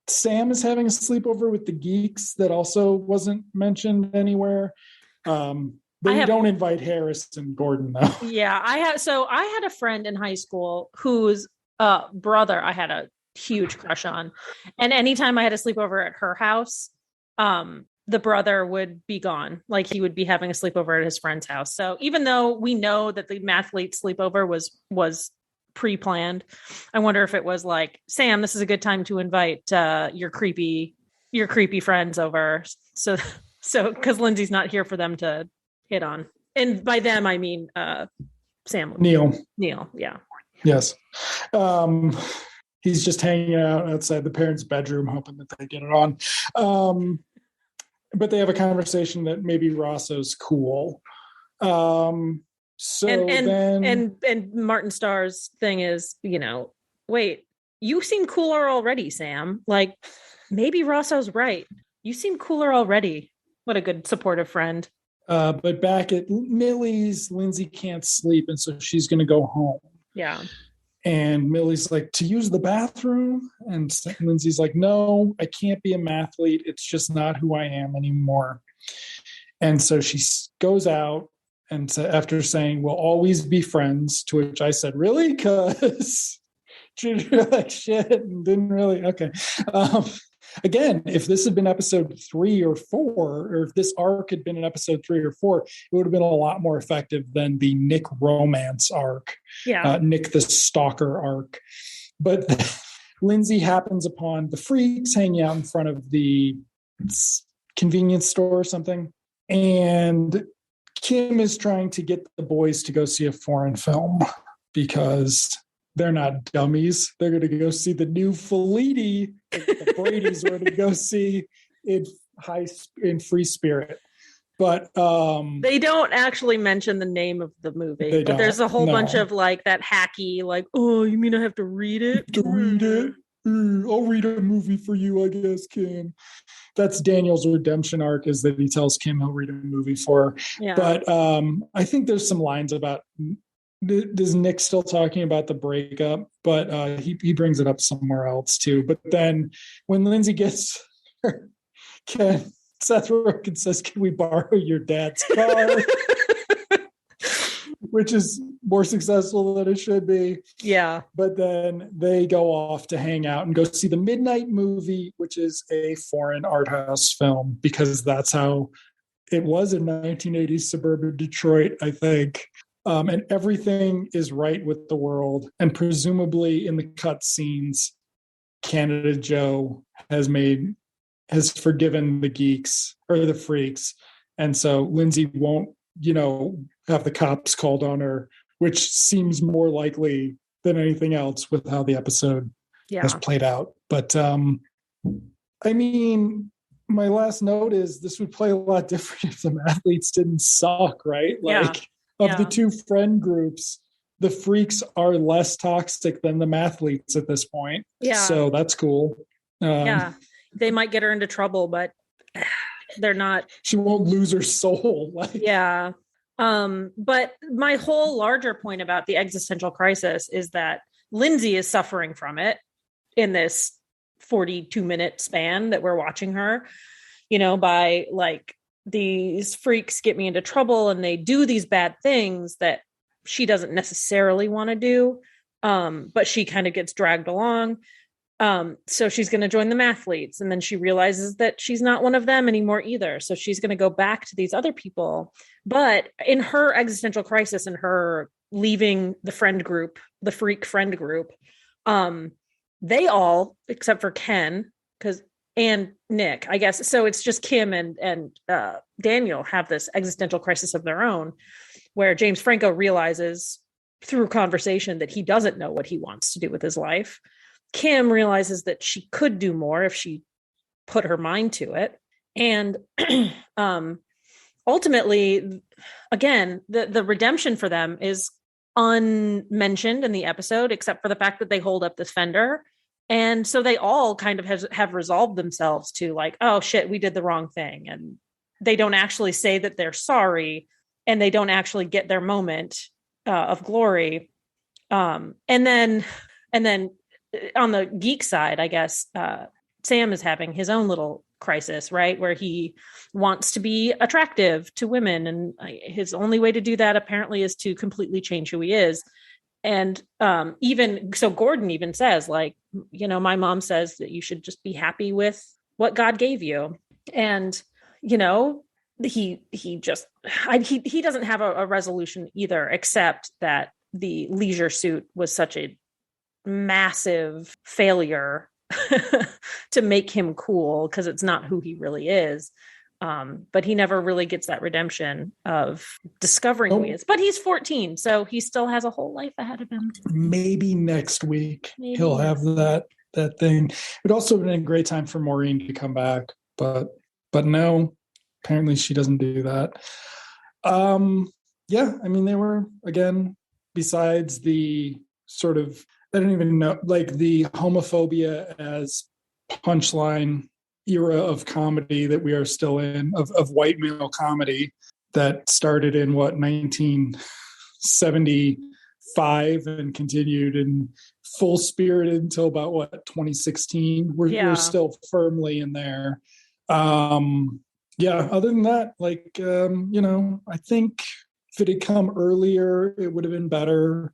S1: Sam is having a sleepover with the geeks that also wasn't mentioned anywhere. They don't invite Harris and Gordon though.
S2: Yeah, I had a friend in high school whose brother I had a huge crush on, and anytime I had a sleepover at her house, the brother would be gone. Like, he would be having a sleepover at his friend's house. So even though we know that the mathlete sleepover was pre-planned, I wonder if it was like, Sam, this is a good time to invite your creepy friends over. So because Lindsay's not here for them to hit on, and by them I mean Sam. Neil, yeah.
S1: Yes. He's just hanging out outside the parents' bedroom, hoping that they get it on. But they have a conversation that maybe Rosso's cool. And
S2: Martin Starr's thing is, wait, you seem cooler already, Sam. Like, maybe Rosso's right. You seem cooler already. What a good supportive friend.
S1: But back at Millie's, Lindsay can't sleep, and so she's going to go home.
S2: Yeah.
S1: And Millie's like, to use the bathroom? And Lindsay's like, no, I can't be a mathlete. It's just not who I am anymore. And so she goes out, and after saying, we'll always be friends, to which I said, really? Because treated her like shit and didn't really, okay. Again, if this had been episode 3 or 4, or if this arc had been in episode 3 or 4, it would have been a lot more effective than the Nick romance arc.
S2: Yeah.
S1: Nick the stalker arc. But Lindsay happens upon the freaks hanging out in front of the convenience store or something. And Kim is trying to get the boys to go see a foreign film because they're not dummies. They're going to go see the new Fellini that the Brady's were to go see in Free Spirit. But
S2: they don't actually mention the name of the movie. But there's a whole bunch of like that hacky, like, oh, you mean I have to read it?
S1: To read it? I'll read a movie for you, I guess, Kim. That's Daniel's redemption arc, is that he tells Kim he'll read a movie for her.
S2: Yeah.
S1: But I think there's some lines about, is Nick still talking about the breakup? But he brings it up somewhere else too. But then when Lindsay gets her, Seth Rogen says, can we borrow your dad's car? Which is more successful than it should be.
S2: Yeah.
S1: But then they go off to hang out and go see the Midnight Movie, which is a foreign art house film, because that's how it was in 1980s suburban Detroit, I think. And everything is right with the world. And presumably in the cut scenes, Canada Joe has forgiven the geeks or the freaks. And so Lindsay won't, have the cops called on her, which seems more likely than anything else with how the episode has played out. But I mean, my last note is this would play a lot different if the athletes didn't suck, right? Like, of the two friend groups, the freaks are less toxic than the mathletes at this point.
S2: Yeah.
S1: So that's cool.
S2: they might get her into trouble, but they're not.
S1: She won't lose her soul.
S2: Yeah. But my whole larger point about the existential crisis is that Lindsay is suffering from it in this 42-minute span that we're watching her, by like, these freaks get me into trouble and they do these bad things that she doesn't necessarily want to do. But she kind of gets dragged along. So she's going to join the mathletes, and then she realizes that she's not one of them anymore either. So she's going to go back to these other people. But in her existential crisis and her leaving the friend group, the freak friend group, they all, except for Ken, and Nick, I guess. So it's just Kim and Daniel have this existential crisis of their own, where James Franco realizes through conversation that he doesn't know what he wants to do with his life. Kim realizes that she could do more if she put her mind to it. And ultimately, again, the redemption for them is unmentioned in the episode, except for the fact that they hold up this fender. And so they all kind of have resolved themselves to like, oh shit, we did the wrong thing. And they don't actually say that they're sorry, and they don't actually get their moment of glory. And then on the geek side, I guess, Sam is having his own little crisis, right? Where he wants to be attractive to women. And his only way to do that apparently is to completely change who he is. And even so, Gordon even says, like, my mom says that you should just be happy with what God gave you. And, he doesn't have a resolution either, except that the leisure suit was such a massive failure to make him cool, because it's not who he really is. But he never really gets that redemption of discovering who he is. But he's 14, so he still has a whole life ahead of him.
S1: Maybe next week he'll have that thing. It also been a great time for Maureen to come back, but no, apparently she doesn't do that. Yeah, I mean, they were, again, besides the sort of, I don't even know, like the homophobia as punchline era of comedy that we are still in, of white male comedy that started in 1975 and continued in full spirit until about 2016. We're still firmly in there. Other than that, like, I think if it had come earlier, it would have been better.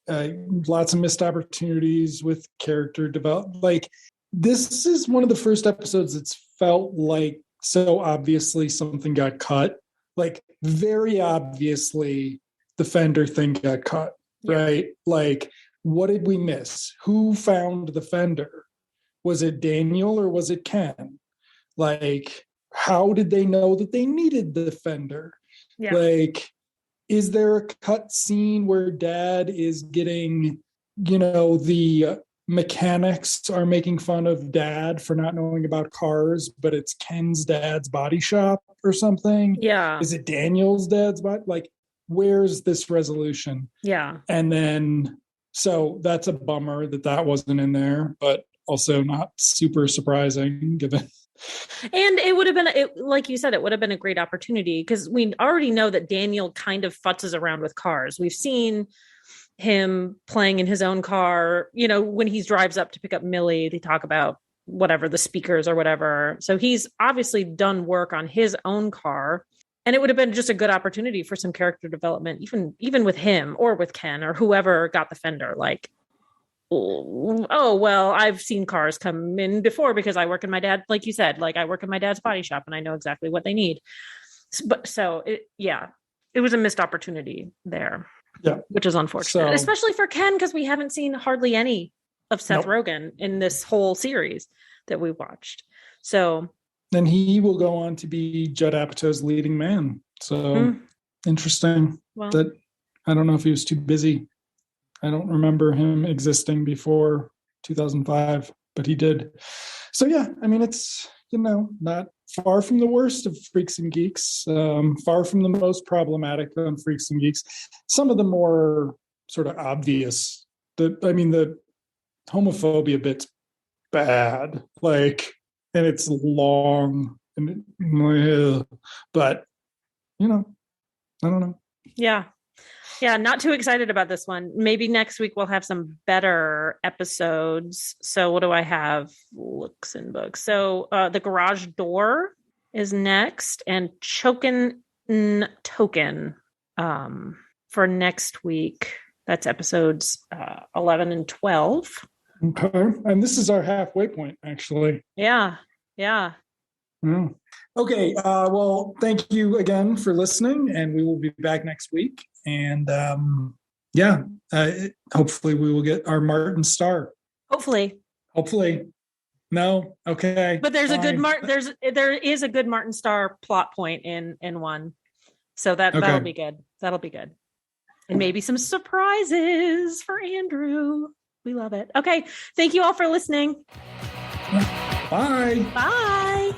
S1: Lots of missed opportunities with character development. Like, this is one of the first episodes that's felt like so obviously something got cut. Like, very obviously the Fender thing got cut, right? Like, what did we miss? Who found the Fender? Was it Daniel or was it Ken? Like, how did they know that they needed the Fender? Yeah. Like, is there a cut scene where Dad is getting, the mechanics are making fun of Dad for not knowing about cars, but it's Ken's dad's body shop or something? Yeah. Is it Daniel's dad's body? Like, where's this resolution? Yeah. And then, so that's a bummer that wasn't in there, but also not super surprising given.
S2: And it would have been, like you said, it would have been a great opportunity, because we already know that Daniel kind of futzes around with cars. We've seen him playing in his own car, when he drives up to pick up Millie, they talk about whatever, the speakers or whatever. So he's obviously done work on his own car, and it would have been just a good opportunity for some character development, even with him or with Ken or whoever got the Fender. Like, oh, well, I've seen cars come in before because I work in my dad, like you said, like I work in my dad's body shop and I know exactly what they need. It was a missed opportunity there. Yeah, which is unfortunate, especially for Ken, because we haven't seen hardly any of Seth Rogen in this whole series that we watched. So
S1: then he will go on to be Judd Apatow's leading man. So interesting. Well, that I don't know if he was too busy. I don't remember him existing before 2005, but he did. So yeah, I mean, it's, not far from the worst of Freaks and Geeks, far from the most problematic on Freaks and Geeks. Some of the more sort of obvious, the homophobia bit's bad. Like, and it's long, and but I don't know.
S2: Yeah. Not too excited about this one. Maybe next week we'll have some better episodes. So what do I have? Looks and books. So The Garage Door is next, and Chokin' Token for next week. That's episodes 11 and 12.
S1: Okay. And this is our halfway point, actually.
S2: Yeah.
S1: Okay. Well, thank you again for listening, and we will be back next week. And hopefully we will get our Martin star.
S2: Hopefully.
S1: No. Okay.
S2: But there's there is a good Martin Starr plot point in one. So that'll be good. That'll be good. And maybe some surprises for Andrew. We love it. Okay. Thank you all for listening.
S1: Bye.
S2: Bye.